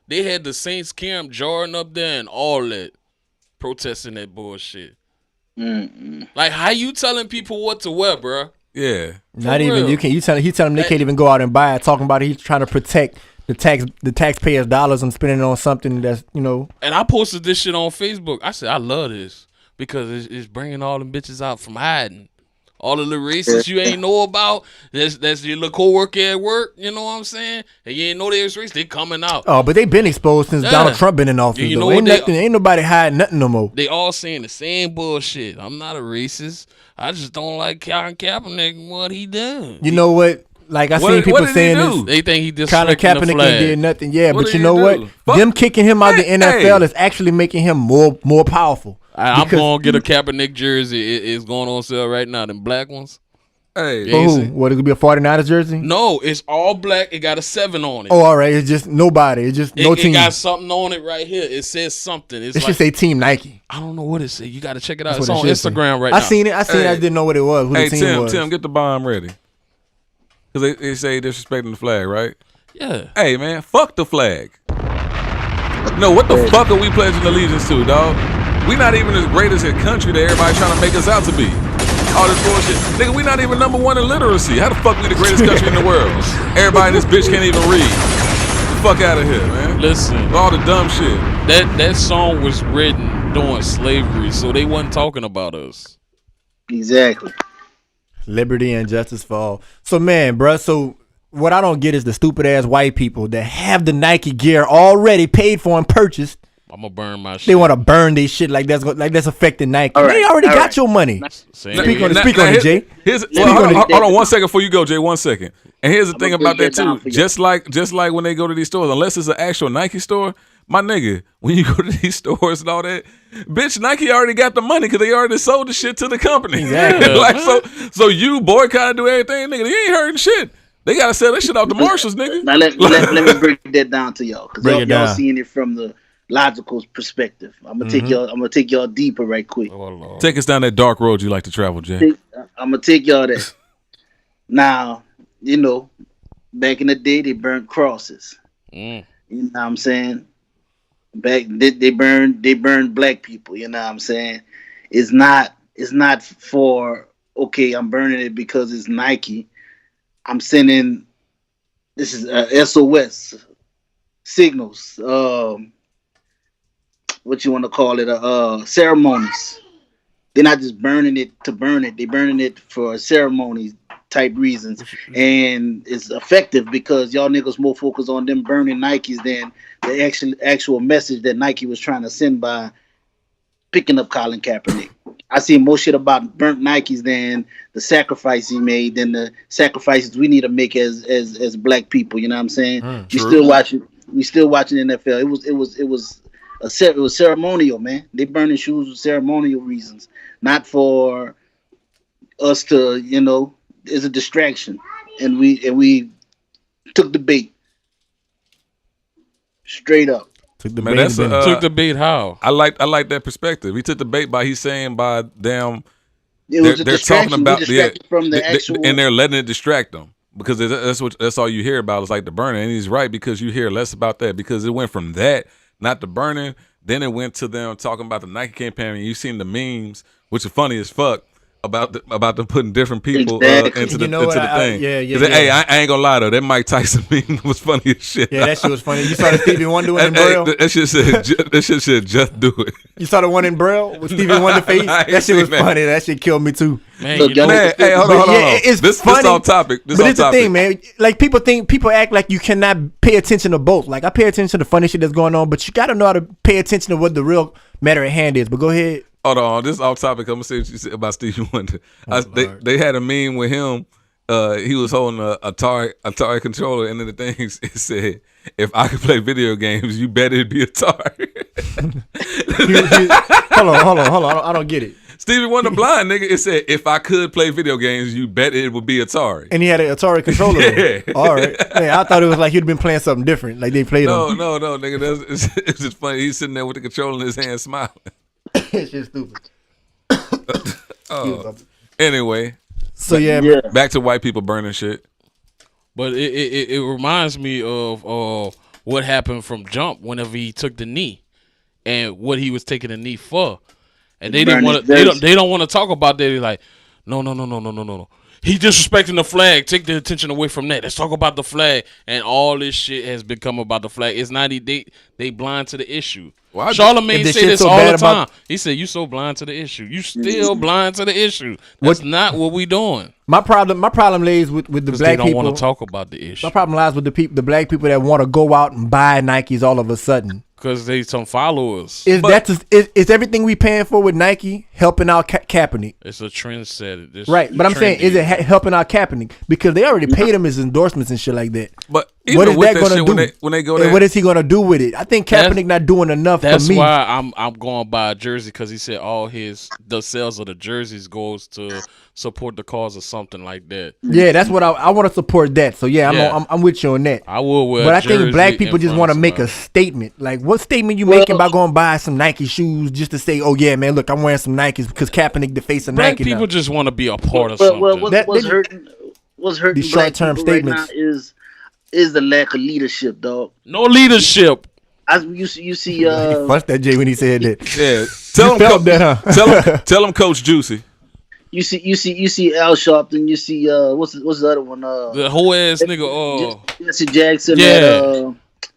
They had the Saints camp Jordan up there and all that, protesting that bullshit. Like, how you telling people what to wear, bro? Yeah, not even you can. He telling them they can't even go out and buy it. Talking about he's trying to protect the taxpayers' dollars and spending it on something that's And I posted this shit on Facebook. I said I love this because it's bringing all them bitches out from hiding. All the little racists you ain't know about, that's your little coworker at work, you know what I'm saying? And you ain't know they was racist, they coming out. Oh, but they been exposed since Donald Trump been in office. You though. Ain't nobody hiding nothing no more. They all saying the same bullshit. I'm not a racist. I just don't like Colin Kaepernick and what he done. You know what? Like I seen people saying this. They think he just Colin Kaepernick ain't did nothing. Yeah, but you know what? Fuck. Them kicking him out the NFL is actually making him more powerful. I'm gonna get a Kaepernick jersey. It's going on sale right now. Them black ones. Hey, what, it could be a 49ers jersey? No, it's all black. It got a 7 on it. Oh, all right. It's just nobody. It's just no team. It got something on it right here. It says something. It should say Team Nike. I don't know what it says. You got to check it out. It's on Instagram right now. I seen it. I just didn't know what it was. Who the team was. Tim, get the bomb ready. Because they say disrespecting the flag, right? Yeah. Hey, man, fuck the flag. No, what the fuck are we pledging allegiance to, dog? We not even as great as a country that everybody's trying to make us out to be. All this bullshit. Nigga, we not even #1 in literacy. How the fuck we the greatest country in the world? Everybody in this bitch can't even read. Get the fuck out of here, man. Listen. All the dumb shit. That song was written during slavery, so they wasn't talking about us. Exactly. Liberty and justice for all. So, man, bruh, so what I don't get is the stupid-ass white people that have the Nike gear already paid for and purchased. I'm gonna burn my shit. They want to burn their shit like that's affecting Nike. All right, They already all got right. your money. Same Speak here. on it, Jay. Hold on 1 second before you go, Jay. 1 second. And here's the I'ma thing break about that that down too. for you. Just like when they go to these stores, unless it's an actual Nike store, my nigga, when you go to these stores and all that, bitch, Nike already got the money because they already sold the shit to the company. Exactly. Like so you boycott and do everything, nigga. You ain't hurting shit. They gotta sell that shit out to Marshalls, nigga. Now let me break that down to y'all, because Break it y'all down. seeing it from the logical perspective. I'm gonna take y'all deeper right quick. Oh, Lord. Take us down that dark road you like to travel, Jay. I'm gonna take y'all there. Now, you know, back in the day they burned crosses. Mm. You know what I'm saying? Back they burned black people. You know what I'm saying? It's not for okay. I'm burning it because it's Nike. I'm sending this is SOS signals. What you want to call it? Ceremonies. They're not just burning it to burn it. They're burning it for ceremonies type reasons, and it's effective because y'all niggas more focused on them burning Nikes than the actual message that Nike was trying to send by picking up Colin Kaepernick. I see more shit about burnt Nikes than the sacrifice he made, than the sacrifices we need to make as black people. You know what I'm saying? We still watching NFL. It was ceremonial, man. They burning shoes for ceremonial reasons, not for us to, you know, it's a distraction, and we took the bait straight up. Took the Man, bait that's and a, been- Took the bait how? I like that perspective. He took the bait by he's saying by them. It was a They're distraction. talking about we distracted from the actual. and they're letting it distract them because that's all you hear about is like the burning. And he's right because you hear less about that because it went from that, not the burning, then it went to them talking about the Nike campaign. And you seen the memes, which are funny as fuck. About them putting different people Exactly. into You the know what? thing. Yeah. Hey, I ain't gonna lie though, that Mike Tyson meme was funny as shit. Yeah, that shit was funny. You saw the Stevie Wonder one in Braille? That shit said just do it. You saw the one in Braille with Stevie Wonder face? I ain't That shit was seen that. funny. That shit killed me too. Man, Look, you know, y'all- Man, hey, hold on. Yeah, it's this funny, off topic. This but off it's the topic. thing, man. Like people act like you cannot pay attention to both. Like I pay attention to the funny shit that's going on, but you got to know how to pay attention to what the real matter at hand is. But go ahead. Hold on, this is off topic. I'm gonna say what you said about Stevie Wonder. They had a meme with him. He was holding a Atari controller, and then the thing it said, "If I could play video games, you bet it'd be Atari." Hold on. I don't get it. Stevie Wonder blind nigga. It said, "If I could play video games, you bet it would be Atari." And he had an Atari controller. Yeah. All right. Man, I thought it was like he'd been playing something different. Like they played No, on. nigga. It's just funny. He's sitting there with the controller in his hand, smiling. It's just stupid. Anyway, So yeah, yeah. back to white people burning shit. but it reminds me of what happened from Jump whenever he took the knee and what he was taking the knee for, and they didn't want to. They don't want to talk about that. They're like, no. He disrespecting the flag. Take the attention away from that. Let's talk about the flag. And all this shit has become about the flag. It's not they blind to the issue. Well, Charlamagne if the say shit this so all bad the time. about- He said, "You so blind to the issue. You still blind to the issue. That's not what we doing." my problem lays with the Because black they don't people. want to talk about the issue. My problem lies with the black people that want to go out and buy Nikes all of a sudden. Because they some followers. Is everything we paying for with Nike helping out Kaepernick? It's a trend setter. It's Right, but I'm saying, is it helping out Kaepernick? Because they already paid him his endorsements and shit like that. But What even is with that that gonna shit, do? when they go And there, what is he gonna do with it? I think Kaepernick not doing enough for That's me. why I'm going by a jersey, because he said the sales of the jerseys goes to support the cause or something like that. Yeah, that's what I want to support that. So yeah, Yeah. I'm with you on that. I will wear. But a I think jersey black people in just front want to of make a somebody. statement. Like, what statement you making by going buy some Nike shoes just to say, "Oh yeah, man, look, I'm wearing some Nikes because Kaepernick the face of Black Nike people now." just want to be a part of But something. what's hurting These black short-term people right statements. now is the lack of leadership, dog. No leadership. You see He fussed at Jay when he said that. yeah, tell him, felt that, huh? tell him, Coach Juicy. you see Al Sharpton, you see what's the other one? The whole ass nigga. Jesse Jackson. Yeah.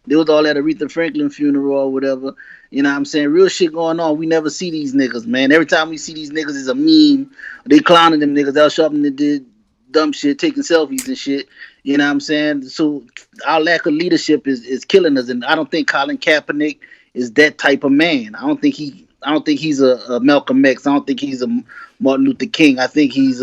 They was all at Aretha Franklin funeral or whatever. You know what I'm saying? Real shit going on. We never see these niggas, man. Every time we see these niggas, it's a meme. They clowning them niggas. Al Sharpton did dumb shit, taking selfies and shit. You know what I'm saying? So our lack of leadership is killing us. And I don't think Colin Kaepernick is that type of man. I don't think he's a Malcolm X. I don't think he's a Martin Luther King. I think he's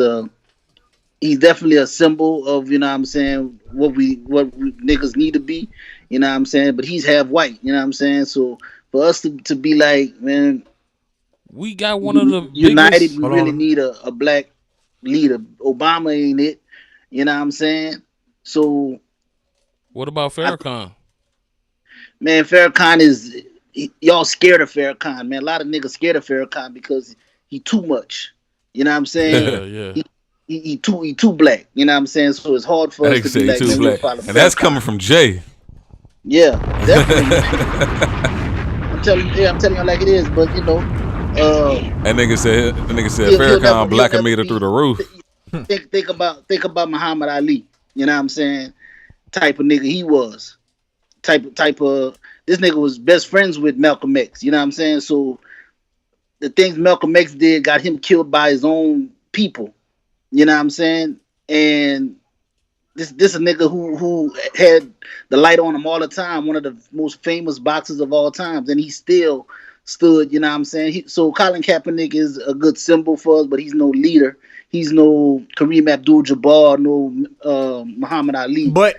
definitely a symbol of, you know what I'm saying, what we niggas need to be, you know what I'm saying? But he's half white, you know what I'm saying? So for us to be like, man, we got one of the united, biggest. we really need a black leader. Obama ain't it, you know what I'm saying? So What about Farrakhan? Man, Farrakhan y'all scared of Farrakhan, man. A lot of niggas scared of Farrakhan because he too much. You know what I'm saying? Yeah. He too black. You know what I'm saying? So it's hard for us to be like, too black. And that's coming from Jay. Yeah, definitely. I'm telling you like it is, but you know, that nigga said Farrakhan blacker meter through the roof. Think about Muhammad Ali. You know what I'm saying? Type of nigga he was. Type of this nigga was best friends with Malcolm X. You know what I'm saying? So the things Malcolm X did got him killed by his own people. You know what I'm saying? And this a nigga who had the light on him all the time, one of the most famous boxers of all times, and he still stood, you know what I'm saying? So Colin Kaepernick is a good symbol for us, but he's no leader. He's no Kareem Abdul-Jabbar, no Muhammad Ali. But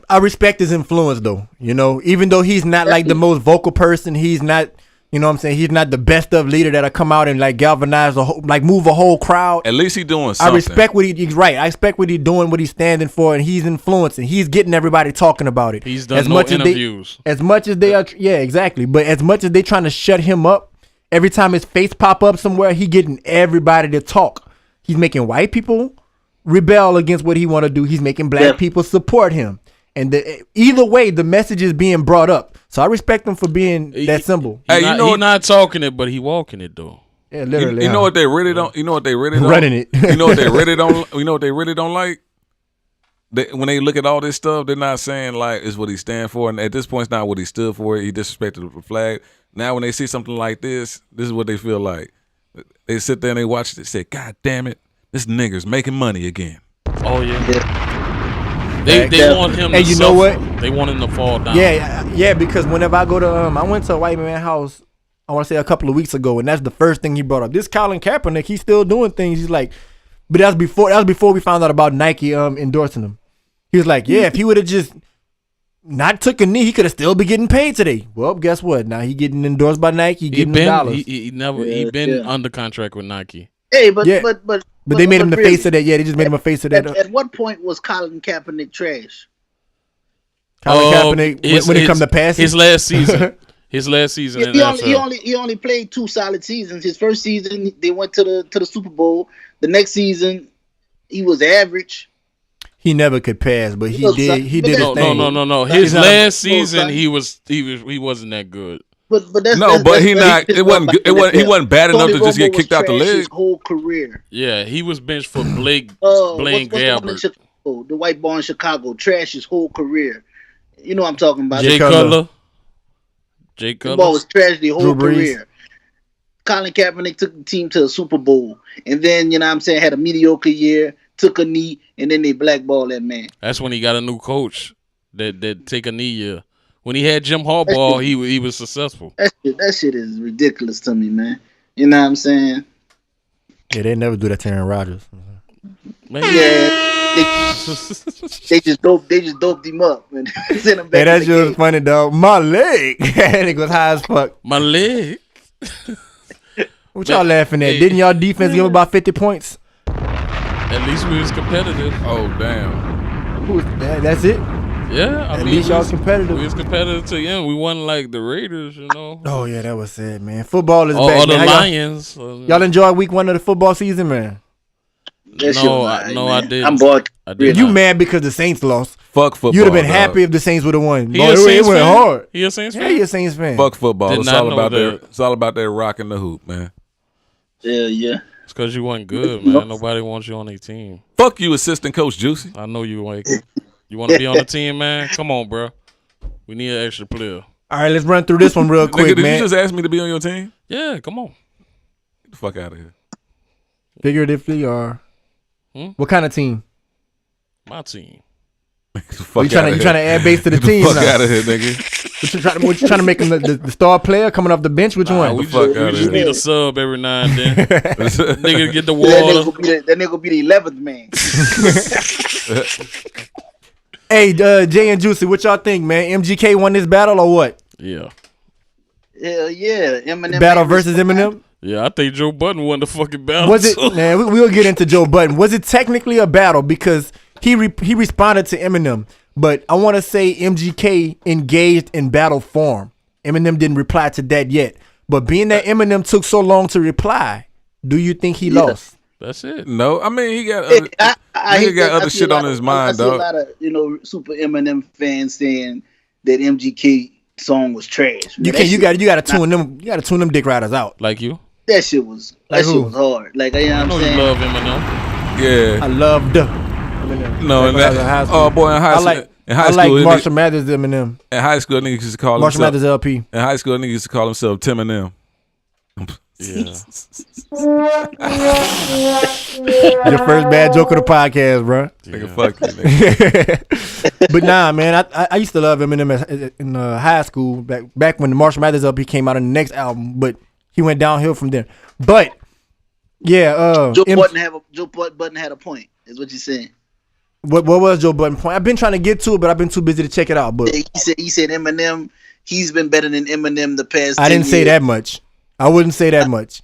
I respect his influence, though. You know, even though he's not like the most vocal person, he's not, you know what I'm saying, he's not the best of leader that'll come out and like galvanize move a whole crowd. At least he's doing something. I respect what he's right. I respect what he's doing, what he's standing for, and he's influencing. He's getting everybody talking about it. He's done interviews. As much as they are, yeah, exactly. But as much as they trying to shut him up, every time his face pop up somewhere, he getting everybody to talk. He's making white people rebel against what he want to do. He's making black people support him. And either way, the message is being brought up. So I respect him for being that symbol. Hey, he's not talking it, but he walking it though. Yeah, literally. You know what they really don't? You know what they really don't? Running it. You know what they really don't? You know what they really don't like? When they look at all this stuff, they're not saying like it's what he stand for. And at this point, it's not what he stood for. He disrespected the flag. Now, when they see something like this is what they feel like. They sit there and they watch it. They say, "God damn it, this nigger's making money again." Oh yeah. They want him to you suffer. know what? They want him to fall down. Yeah, because whenever I go to I went to a white man house, I want to say a couple of weeks ago, and that's the first thing he brought up. This Colin Kaepernick, he's still doing things. He's like, but that was before we found out about Nike endorsing him. He was like, yeah, if he would have just not took a knee, he could have still been getting paid today. Well, guess what? Now he getting endorsed by Nike, getting dollars. He been under contract with Nike. Hey, but they made him the face of that. Yeah, they just made him a face of that. At what point was Colin Kaepernick trash? Colin Kaepernick, when it come to passing? His last season. His last season in NFL. He only played 2 solid seasons. His first season, they went to the Super Bowl. The next season, he was average. He never could pass, but he did his thing. No. His last season, he wasn't that good. But that's he wasn't bad enough to just get kicked out the league. His whole career. Yeah, he was benched for Blaine Gabbert. The white boy in Chicago, trash his whole career. You know what I'm talking about. Jay Cutler. The ball was trash the whole career. Colin Kaepernick took the team to a Super Bowl, and then, you know what I'm saying, had a mediocre year, took a knee, and then they blackballed that man. That's when he got a new coach that take a knee year. When he had Jim Harbaugh, he was successful. That shit is ridiculous to me, man. You know what I'm saying? Yeah, they never do that to Aaron Rodgers. Man. Yeah, they just doped him up and sent him back. Hey, that shit was funny, dog. My leg, and it was high as fuck. My leg. What y'all laughing at? Didn't y'all defense give him about 50 points? At least we was competitive. Oh damn. That's it. Yeah, at least y'all competitive. We was competitive to him. We wasn't like the Raiders, you know. Oh yeah, that was sad, man. Football is back. Or the man. Lions. Y'all enjoy week 1 of the football season, man? I did. I'm bored. You mad because the Saints lost? Fuck football. You'd have been happy if the Saints would have won. It went hard. He a Saints fan? Yeah, he a Saints fan. Fuck football. It's all about that rocking the hoop, man. Yeah. It's because you wasn't good, man. Nobody wants you on their team. Fuck you, assistant coach Juicy. I know you ain't. You want to be on the team, man? Come on, bro. We need an extra player. All right, let's run through this one real quick, Nigga, man. Did you just ask me to be on your team? Yeah, come on. Get the fuck out of here. Figuratively or what kind of team? My team. You trying to add base to the team? Fuck out of here, nigga. What you trying to make him the star player coming off the bench? Which one? We fuck just, outta we just here. need a sub every now and then. Nigga get the That water. nigga gonna be the 11th man. Hey, Jay and Juicy, what y'all think, man? MGK won this battle or what? Yeah. Hell yeah, Eminem Battle ain't versus responding. Eminem? Yeah, I think Joe Budden won the fucking battle. Was it? Man, we'll get into Joe Budden. Was it technically a battle because he responded to Eminem? But I want to say MGK engaged in battle form. Eminem didn't reply to that yet. But being that Eminem took so long to reply, do you think he lost? That's it. No, I mean he got other, he got other shit on his mind, I see a dog. lot of super Eminem fans saying that MGK song was trash. Man, You got to tune them. You got to tune them dick riders out. Like you? that shit was Like who? hard. Like, you know I what know I'm you Oh, saying? love Eminem. Yeah. I loved Eminem. No, in Back when I was in high that, school. oh boy, in high I school, like in high I like school, Marshall Mathers Eminem. in high school, niggas used to call Marshall himself. Mathers LP. In high school, niggas used to call himself Tim and them. Yeah. Your first bad joke of the podcast, bro. Nigga, fuck you, nigga. But nah, man, I used to love Eminem in high school back when the Marshall Mathers LP came out on the next album, but he went downhill from there. But yeah, Joe Budden had a point. Is what you're saying? what was Joe Budden's point? I've been trying to get to it, but I've been too busy to check it out. But He said Eminem. He's been better than Eminem the past. I 10 didn't say years. that much. I wouldn't say that much.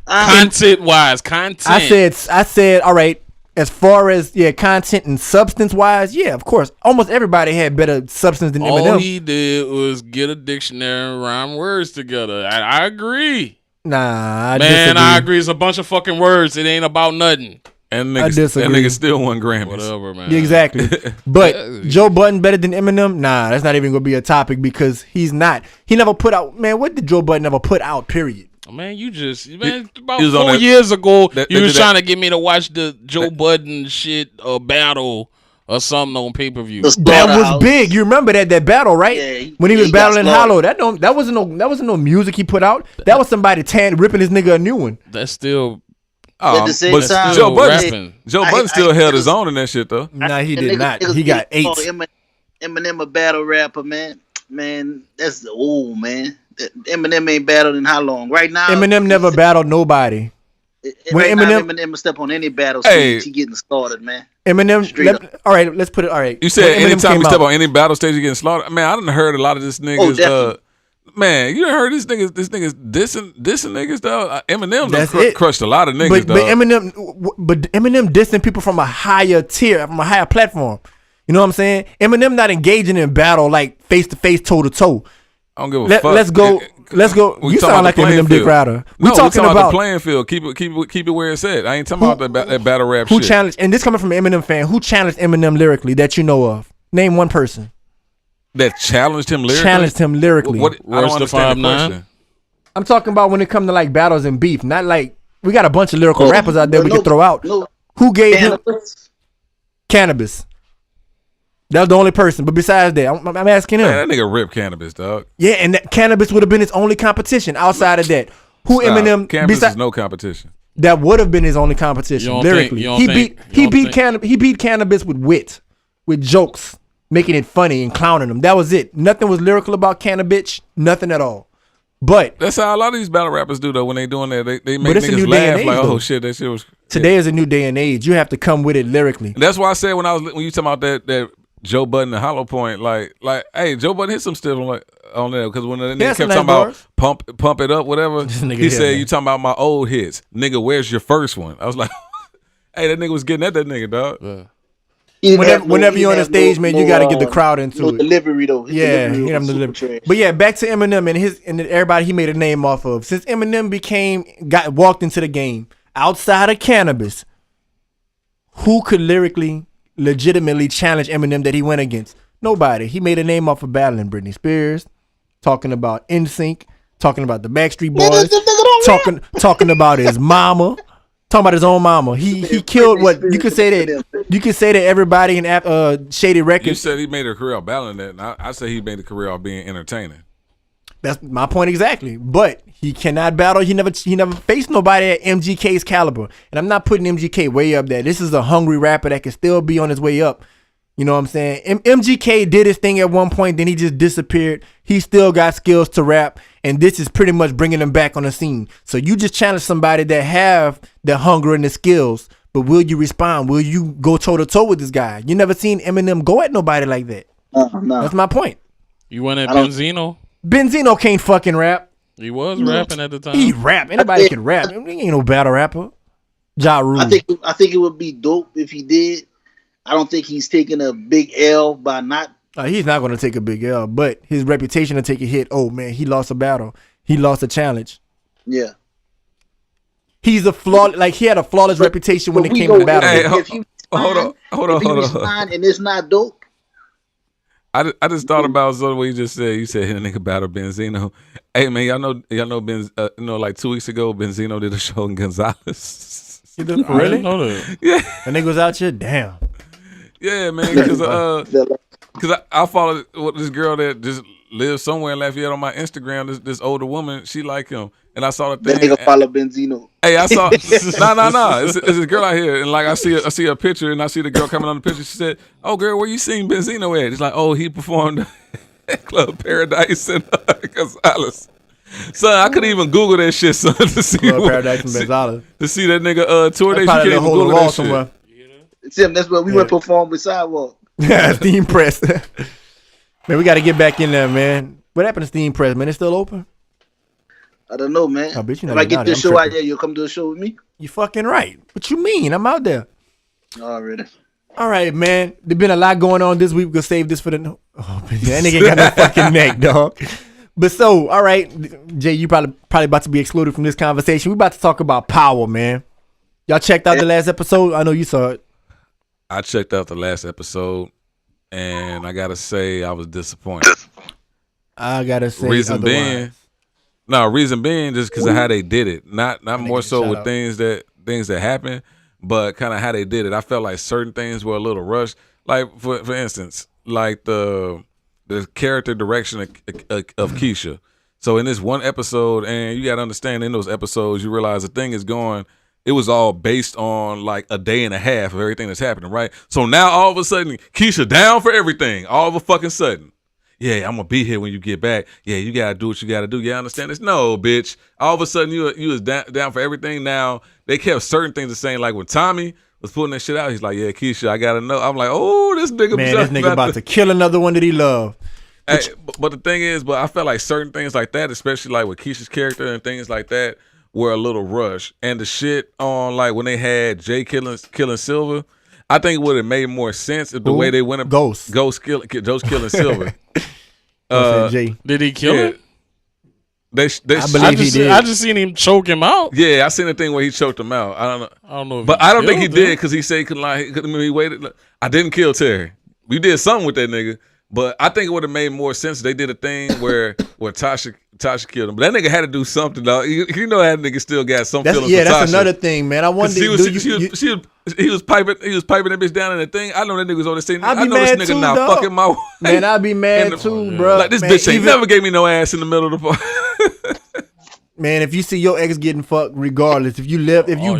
Content wise, content. I said, all right. As far as content and substance wise, yeah, of course. Almost everybody had better substance than all Eminem. he did was get a dictionary and rhyme words together. I agree. Nah, I Man, disagree. I agree. It's a bunch of fucking words. It ain't about nothing. And I niggas, that disagree. nigga still won Grammys. Whatever, man. Yeah, exactly. But Joe Budden better than Eminem? Nah, that's not even gonna be a topic because he's not. He never put out. Man, what did Joe Budden ever put out? Period. Man, about he was on 4 that- years ago, that- you that- was that- trying to get me to watch the Joe Budden shit battle or something on pay per view. The That was Slaughterhouse. big. You remember that battle, right? Yeah, when he was he got battling slaughtered. Hollow. That wasn't no music he put out. That was somebody ripping his nigga a new one. That's still At the same but time, Joe Budden, rapping. Joe I- Budden still I- held his own in that shit though. Nah, he The did niggas- not. niggas He got call 8. Eminem a battle rapper, man. Man, that's old, man. Eminem ain't battled in how long? Right now, Eminem never battled nobody. when Right now, Eminem- Eminem step on any battle Hey. stage, he getting started, man. Eminem. Straight All right, let's put it. All right. You said When Eminem anytime came you step out- on any battle stage, you getting slaughtered. Man, I done heard a lot of this niggas. definitely. Man, you done heard this niggas dissing niggas though. Eminem That's done it. crushed a lot of niggas. but dog. Eminem dissing people from a higher tier, from a higher platform. You know what I'm saying? Eminem not engaging in battle like face to face, toe to toe. I don't give a fuck. Let's go. Let's go. We You talking sound like about the Eminem playing Dick field. Rider. No, We talking about the playing field. Keep it where it's at. I ain't talking about that battle rap who shit. challenged. And this coming from an Eminem fan. Who challenged Eminem lyrically that you know of? Name one person. That challenged him lyrically. Challenged him lyrically. What? I Worse don't than understand the 5'9"? question. I'm talking about when it come to like battles and beef. Not like we got a bunch of lyrical Oh, rappers out there we no, can throw out. no. Who gave him Cannabis. That was the only person. But besides that, I'm asking him. Man, that nigga ripped Cannabis, dog. Yeah, and that Cannabis would have been his only competition. Outside of that, who Stop. Eminem? Cannabis is no competition. That would have been his only competition You don't lyrically. think- He you beat don't he beat think- Cannabis. He beat Cannabis with wit, with jokes, making it funny and clowning him. That was it. Nothing was lyrical about Cannabis. Nothing at all. But That's how a lot of these battle rappers do though. When they doing that, they make it's a new niggas day and laugh age, like, though. oh shit, that shit was. today is a new day and age. You have to come with it lyrically. And that's why I said when you talking about that Joe Budden and Hollow Point, like, hey, Joe Budden hit some stiff on there because when the nigga had some kept nice talking bars. about pump it up, whatever, nigga he hit, said man. you talking about my old hits, nigga. Where's your first one? I was like, hey, that nigga was getting at that nigga, dog. Whenever you're on the stage, man, you got to get the crowd into no it. delivery though. His Yeah, delivery he didn't was have super delivery. trash. But yeah, back to Eminem and everybody he made a name off of. Since Eminem walked into the game outside of Cannabis, who could lyrically, legitimately challenge Eminem that he went against? Nobody. He made a name off of battling Britney Spears, talking about NSYNC, talking about the Backstreet Boys, talking about his mama. Talking about his own mama. He killed what you could say that everybody in Shady You Records. said he made a career off battling that, and I said he made a career off being entertaining. That's my point exactly. But he cannot battle. He never faced nobody at MGK's caliber. And I'm not putting MGK way up there. This is a hungry rapper that can still be on his way up. You know what I'm saying? MGK did his thing at one point, then he just disappeared. He still got skills to rap, and this is pretty much bringing him back on the scene. So you just challenge somebody that have the hunger and the skills, but will you respond? Will you go toe-to-toe with this guy? You never seen Eminem go at nobody like that. No. That's my point. You went at Benzino? Benzino can't fucking rap. He was rapping at the time. He rap. Anybody can rap. He ain't no battle rapper. Ja Rule. I think it would be dope if he did. I don't think he's taking a big L by not. He's not going to take a big L, but his reputation to take a hit. Oh, man, he lost a battle. He lost a challenge. Yeah. He's a he had a flawless reputation when it came to battle. Hey, If he hold on. respond and it's not dope. I just thought about what you just said. You said hit a nigga battle Benzino. Hey man, y'all know like 2 weeks ago Benzino did a show in Gonzales. You did, I really? didn't know that. Yeah. And nigga was out here? Damn. Yeah, man, because I followed this girl that just lives somewhere in Lafayette on my Instagram. This older woman, she like him, and I saw the That thing. nigga follow Benzino. Hey, I saw no. It's this girl out here, and like I see a picture, and I see the girl coming on the picture. She said, "Oh, girl, where you seen Benzino at?" It's like, "Oh, he performed at Club Paradise in Gonzales." Son, I couldn't even Google that shit, son, to see Club Paradise in Gonzales. to see that nigga tour. They Probably can't even hold the Google wall that somewhere. shit. Tim, that's where we went perform with Sidewalk. Steam Press. Man, we got to get back in there, man. What happened to Steam Press, man? It's still open? I don't know, man. I bet you if know I get about this it. show I'm out tripping. there, you'll come do a show with me? You fucking right. What you mean? I'm out there. Already. All right, man. There's been a lot going on this week. We're going to save this for the... Oh, man, that nigga got no fucking neck, dog. But so, all right, Jay, you probably about to be excluded from this conversation. We're about to talk about power, man. Y'all checked out the last episode? I know you saw it. I checked out the last episode, and I gotta say I was disappointed. I got to say Reason otherwise. being just because of how they did it. Not more get so shut with up. things that happen, but kind of how they did it. I felt like certain things were a little rushed. Like for instance, like the character direction of Keisha. So in this one episode, and you got to understand, in those episodes, you realize the thing is going. It was all based on like a day and a half of everything that's happening, right? So now all of a sudden, Keisha down for everything. All of a fucking sudden. Yeah, I'm gonna be here when you get back. Yeah, you gotta do what you gotta do. You understand this? No, bitch. All of a sudden, you was down for everything. Now they kept certain things the same. Like when Tommy was putting that shit out, he's like, "Yeah, Keisha, I gotta know." I'm like, "Oh, this nigga, Man, this nigga about to kill another one that he loved. Hey, but the thing is, I felt like certain things like that, especially like with Keisha's character and things like that, were a little rushed. And the shit on like when they had Jay killing Silver, I think it would have made more sense if the way they went up Joe's killing Silver. Jay. Did he kill him? I believe he did. I just seen him choke him out. Yeah, I seen the thing where he choked him out. I don't know. But if I don't think he killed him. did because he said he couldn't lie. He waited. I didn't kill Terry. We did something with that nigga. But I think it would have made more sense if they did a thing where Tasha killed him. But that nigga had to do something, though. You know that nigga still got some feelings for Tasha. That's another thing, man. I wonder. He was piping that bitch down in the thing. I know that nigga was on the scene. I know this nigga too, now dog. fucking my wife. Man, I'd be mad too, bro. Like this man, bitch ain't never gave me no ass in the middle of the park. Man, if you see your ex getting fucked, regardless, if you've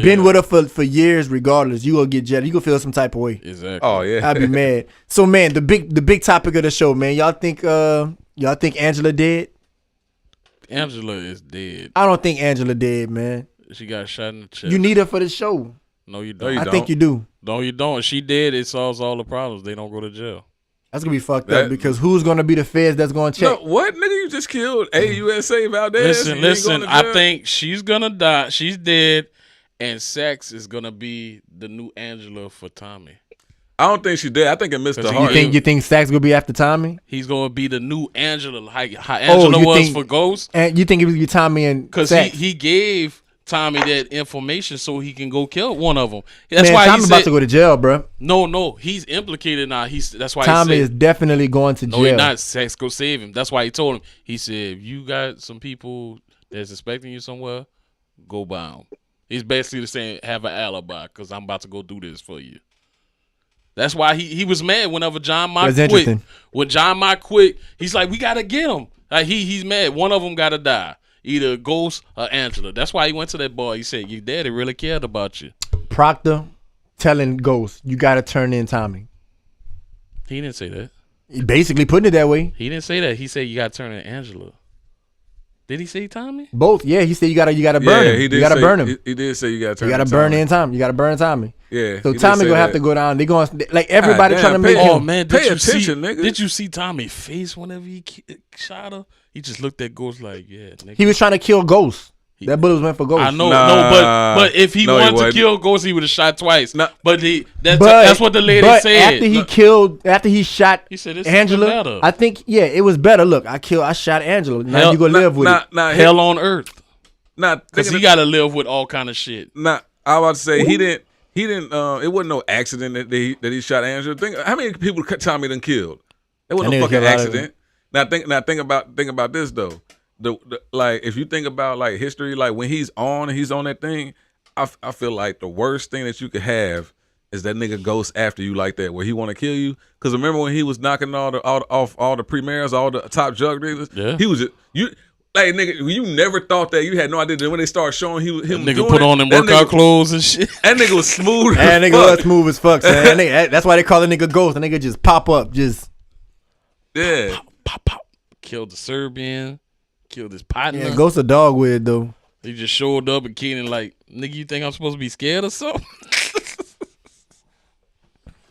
been with her for years, regardless, you gonna get jealous. You gonna feel some type of way. Exactly. Oh yeah, I'd be mad. So man, the big topic of the show, man. Y'all think Angela dead? Angela is dead. I don't think Angela dead, man. She got shot in the chest. You need her for the show. No, you don't. I think you do. No, you don't. She dead. It solves all the problems. They don't go to jail. That's gonna be fucked up because who's gonna be the feds that's gonna check? No, what nigga you just killed? AUSA Valdez. Listen. I think she's gonna die. She's dead, and Sax is gonna be the new Angela for Tommy. I don't think she's dead. I think it missed the You heart. think Sax gonna be after Tommy? He's gonna be the new Angela, like how Angela was for Ghost. And you think it was be Tommy and because Sax? he gave Tommy that information so he can go kill one of them. That's Man, why Tommy's about to go to jail, bro. No, he's implicated now. That's why Tommy he is definitely going to jail. No, he's not. Sax go save him. That's why he told him. He said, if you got some people that's expecting you somewhere, go by them. He's basically saying, have an alibi because I'm about to go do this for you. That's why he was mad whenever John Mott quit. When John Mott quit, he's like, we got to get him. Like he's mad. One of them got to die. Either Ghost or Angela. That's why he went to that boy. He said, your daddy really cared about you. Proctor telling Ghost, you got to turn in Tommy. He didn't say that. He basically putting it that way. He didn't say that. He said you got to turn to Angela. Did he say Tommy? Both. Yeah, he said you gotta burn him. He did you gotta say, burn him. He did say you gotta turn. You gotta burn in Tommy. You gotta burn Tommy. Yeah. So Tommy gonna have to go down. They going like everybody trying to make Oh him. man, pay attention, nigga. Did you see Tommy's face whenever he shot her? He just looked at Ghost like, yeah, nigga. He was trying to kill Ghost. That bullet was meant for Ghost. I know, Nah. but if he wanted to kill Ghost, he would have shot twice. Nah. But that's what the lady said. After he shot He said, Angela, I think it was better. Look, I shot Angela. Now you gonna live with it. Hell on earth. Because he got to live with all kind of shit. I was about to say he didn't. It wasn't no accident that he shot Angela. Think how many people Tommy done killed. It wasn't no fucking accident. Now think about this though. The like if you think about like history, like when he's on that thing, I feel like the worst thing that you could have is that nigga Ghost after you like that, where he want to kill you. Because remember when he was knocking all the premiers, all the top drug dealers, he was like nigga, you never thought that. You had no idea that when they started showing him nigga doing put on them workout clothes and shit. That nigga was smooth. That nigga was smooth as fuck. Man. That's why they call the nigga Ghost. The nigga just pop up, just pop. Killed the Serbian. Killed his partner. Yeah, Ghost a dog weird though. He just showed up and Keenan like, nigga, you think I'm supposed to be scared or something?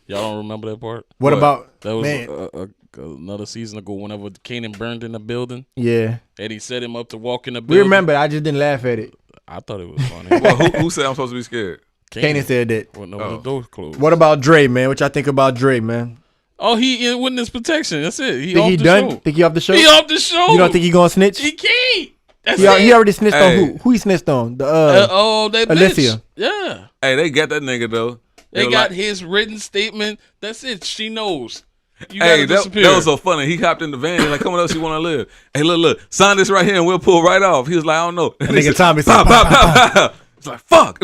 Y'all don't remember that part? What about that? Was another season ago. Whenever Keenan burned in the building, yeah, and he set him up to walk in the building. We remember. I just didn't laugh at it. I thought it was funny. Well, who said I'm supposed to be scared? Kanan said that. When the door closed. What about Dre, man? What y'all think about Dre, man? Oh, he in witness protection. That's it. Think he done? Show. Think he off the show? He off the show. You don't think he gonna snitch? He can't. He already snitched on who? Who he snitched on? That Alicia. Bitch. Yeah. Hey, they got that nigga though. They got his written statement. That's it. She knows. Hey, that was so funny. He hopped in the van. He's like, come on, else you want to live? Hey, look, sign this right here and we'll pull right off. He was like, I don't know. That nigga Tommy said, pow. It's like, fuck.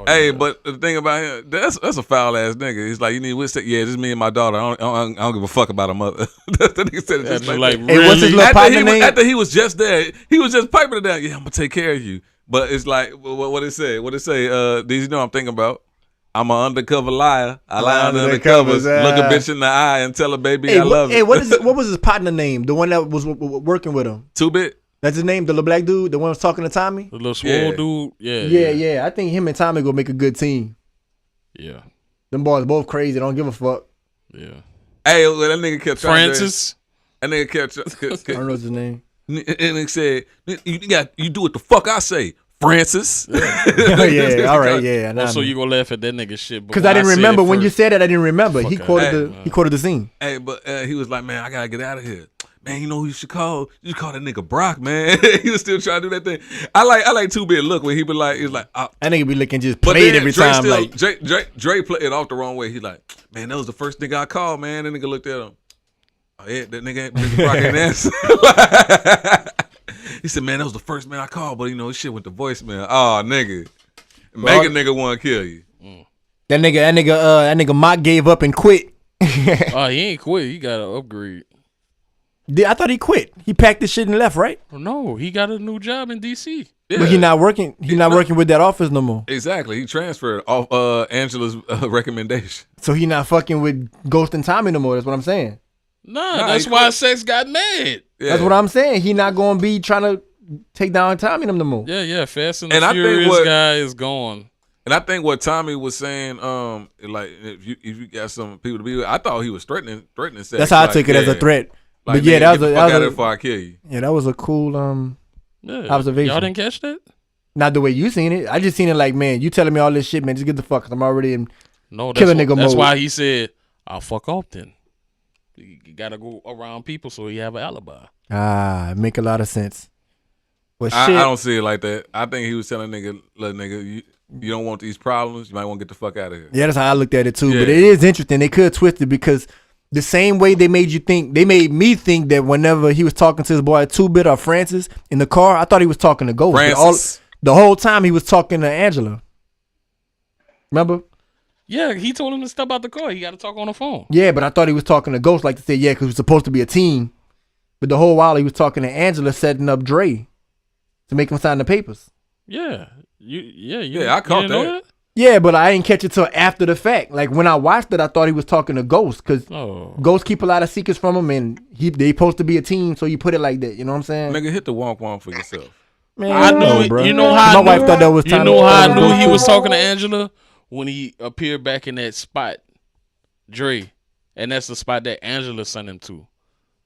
Hey, but the thing about him, that's a foul ass nigga. He's like, you need whiskey? Yeah, just me and my daughter. I don't give a fuck about a mother. That nigga said it just like really? Hey, what's his little partner name? After he was just there, he was just piping it down. Yeah, I'm gonna take care of you. But it's like, what it say? What it say? These you know what I'm thinking about? I'm an undercover liar. I lie under the covers. Look a bitch in the eye and tell her, baby, I love it. Hey, what was his partner name? The one that was working with him? 2-Bit. That's his name, the little black dude, the one who was talking to Tommy? The little swole dude? Yeah. I think him and Tommy gonna make a good team. Yeah. Them boys both crazy, don't give a fuck. Yeah. Hey, that nigga kept Francis? That nigga kept I don't know what's his name. And he said, you do what the fuck I say, Francis. Yeah, all right, yeah. So you gonna laugh at that nigga shit? Because I didn't remember when you said that. I didn't remember. He quoted the scene. Hey, but he was like, man, I gotta get out of here. Man, you know who you should call? You should call that nigga Brock, man. He was still trying to do that thing. I like 2-Bit look when he be like, he's like, that nigga be looking just played every time. Still, like Dre played it off the wrong way. He's like, man, that was the first nigga I called, man. That nigga looked at him. Oh yeah, that nigga Brock ain't answer. He said, man, that was the first man I called, but his shit went to voicemail. Oh, nigga. Make a nigga want to kill you. That nigga Mock gave up and quit. Oh, he ain't quit. He got an upgrade. I thought he quit. He packed his shit and left, right? No, he got a new job in D.C. Yeah. But he not working. He not working with that office no more. Exactly. He transferred off Angela's recommendation. So he not fucking with Ghost and Tommy no more. That's what I'm saying. Nah, that's why Sex got mad. Yeah. That's what I'm saying. He not going to be trying to take down Tommy no more. Yeah. Fast and the Furious guy is gone. And I think what Tommy was saying, like if you got some people to be with, I thought he was threatening sex. That's how I took it as a threat. Like, but yeah, that was out before I kill you. Yeah, that was a cool observation. Y'all didn't catch that? Not the way you seen it. I just seen it like, man, you telling me all this shit, man. Just get the fuck. I'm already in killing nigga mode. That's why he said, "I'll fuck off then." You gotta go around people so he have an alibi. Make a lot of sense. But I don't see it like that. I think he was telling little nigga, you don't want these problems. You might want to get the fuck out of here. Yeah, that's how I looked at it too. Yeah. But it is interesting. They could twist it because the same way they made me think that whenever he was talking to his boy 2-Bit or Francis in the car, I thought he was talking to Ghost. Francis. The whole time he was talking to Angela. Remember? Yeah, he told him to step out the car. He got to talk on the phone. Yeah, but I thought he was talking to Ghost like to say, yeah, because we're supposed to be a team. But the whole while he was talking to Angela, setting up Dre to make him sign the papers. Yeah. I caught that. Yeah, but I didn't catch it till after the fact. Like when I watched it, I thought he was talking to Ghost because Ghost keep a lot of secrets from him, and they supposed to be a team, so you put it like that. You know what I'm saying? Nigga, hit the wonk wonk for yourself. Man, I knew, bro. you know how my wife thought that was time. You know how I knew he was talking to Angela when he appeared back in that spot, Dre, and that's the spot that Angela sent him to.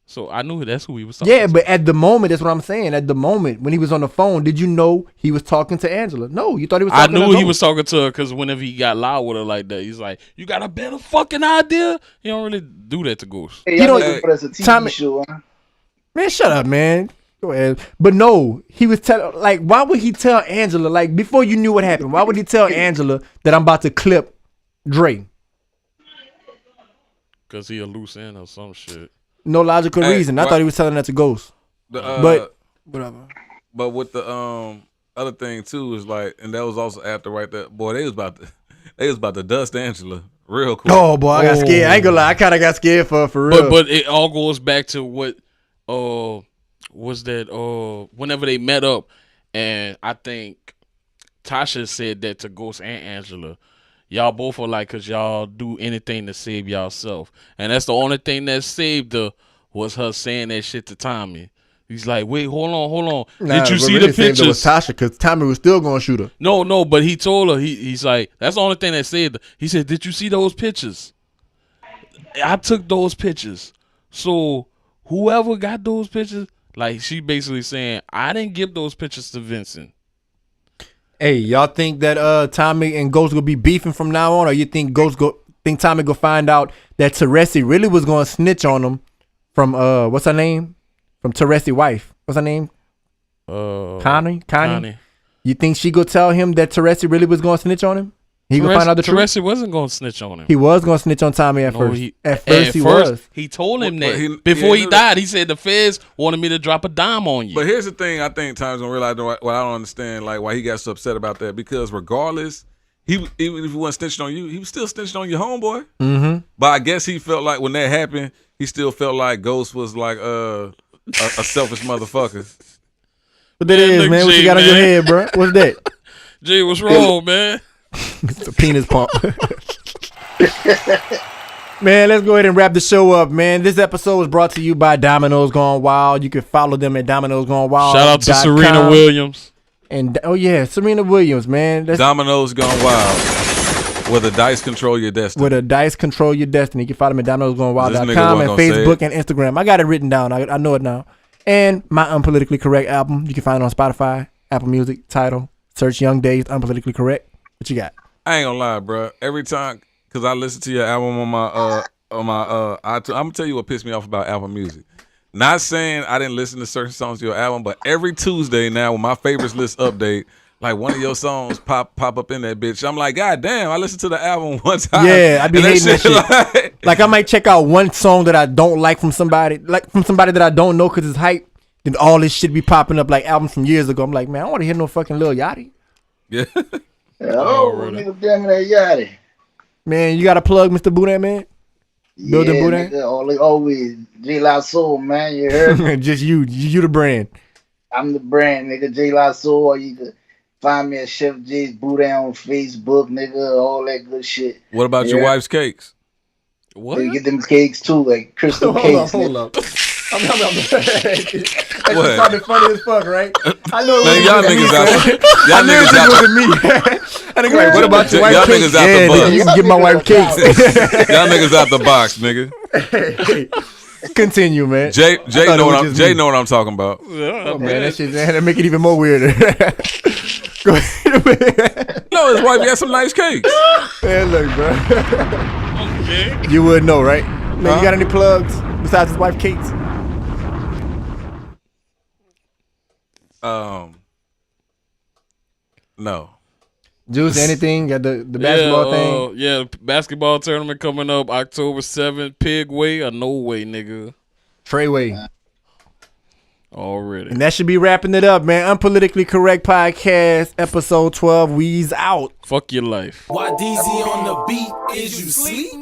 So I knew that's who he was talking to. Yeah, but at the moment, that's what I'm saying. At the moment when he was on the phone, did you know he was talking to Angela? No, you thought he was talking to I knew he Ghost. was talking to her because whenever he got loud with her like that, he's like, "You got a better fucking idea." He don't really do that to Ghost. Hey, y'all know that's a TV show, huh? Man, shut up, man. Go ahead. But no, he was telling, like, why would he tell Angela, like, before you knew what happened, why would he tell Angela that I'm about to clip Dre? Because he a loose end or some shit. No logical reason. I thought he was telling that to Ghost. But whatever. But with the other thing too is like, and that was also after right there. Boy, they was about to dust Angela real quick. Oh boy, I got scared. I ain't gonna lie, I kind of got scared for real. But it all goes back to what was that whenever they met up, and I think Tasha said that to Ghost and Angela. Y'all both are like, cause y'all do anything to save yourself, and that's the only thing that saved her was her saying that shit to Tommy. He's like, wait, hold on. Nah, did you see really the pictures? It was Tasha, because Tommy was still gonna shoot her. No, but he told her. He's like, that's the only thing that saved her. He said, did you see those pictures? I took those pictures. So whoever got those pictures, like she basically saying, I didn't give those pictures to Vincent. Hey, y'all think that Tommy and Ghost gonna be beefing from now on, or you think Tommy gonna find out that Teresi really was gonna snitch on him from what's her name? From Teresi's wife. What's her name? Connie. You think she gonna tell him that Teresi really was gonna snitch on him? He gonna find out the truth. Teresi wasn't gonna snitch on him. He was gonna snitch on Tommy at first. At first he was. He told him that before he died. He said the feds wanted me to drop a dime on you. But here's the thing: I think Tommy's gonna realize what I don't understand, like why he got so upset about that. Because regardless, even if he wasn't snitching on you, he was still snitching on your homeboy. Mm-hmm. But I guess he felt like when that happened, he still felt like Ghost was like a selfish motherfucker. What that is, man? What you got on your head, bro? What's that? Jay, what's wrong, man? It's a penis pump. Man, let's go ahead and wrap the show up, man. This episode was brought to you by Domino's Gone Wild. You can follow them at Domino's Gone Wild. Shout out to Serena Williams. And Serena Williams, man. Domino's Gone Wild. Where the dice control your destiny. Where the dice control your destiny. You can follow them at domino'sgonewild.com and Facebook and Instagram. I got it written down. I know it now. And my Unpolitically Correct album, you can find it on Spotify, Apple Music, Tidal. Search Young Days, Unpolitically Correct. What you got? I ain't gonna lie, bro. Every time, cause I listen to your album on my iTunes, I'm gonna tell you what pissed me off about Apple Music. Not saying I didn't listen to certain songs to your album, but every Tuesday now when my favorites list update, like one of your songs pop up in that bitch. I'm like, God damn, I listened to the album one time. Yeah, I be hating that shit. Like I might check out one song that I don't like from somebody that I don't know because it's hype. Then all this shit be popping up like albums from years ago. I'm like, man, I don't want to hear no fucking Lil Yachty. Yeah. Nigga, damn that Yachty. Man, you got to plug Mr. Boudin, man? Building Boudin? Nigga, always J La Soul, man. You heard? Just you the brand. I'm the brand, nigga. J La Soul. Or you can find me at Chef J's Boudin on Facebook, nigga. All that good shit. What about your wife's cakes? What? You get them cakes too, like crystal cakes. Hold up. That sounded funny as fuck, right? I know man, y'all niggas out the y'all niggas out the me. I think like, what about your wife y'all cakes? Niggas out the box. You can get my wife cakes. Y'all niggas out the box, nigga. Continue, man. Jay know what I'm talking about. Oh man, that shit, man, that make it even more weirder. Go ahead, man. No, his wife got some nice cakes. Man, look, bro. Okay. You would know, right? Man, you got any plugs besides his wife cakes? No. Juice, anything? Got the basketball thing? Yeah, basketball tournament coming up October 7th. Pig way or no way, nigga? Treyway. Already. And that should be wrapping it up, man. Unpolitically Correct Podcast, episode 12. We's out. Fuck your life. Why DZ on the beat? Is you sleep?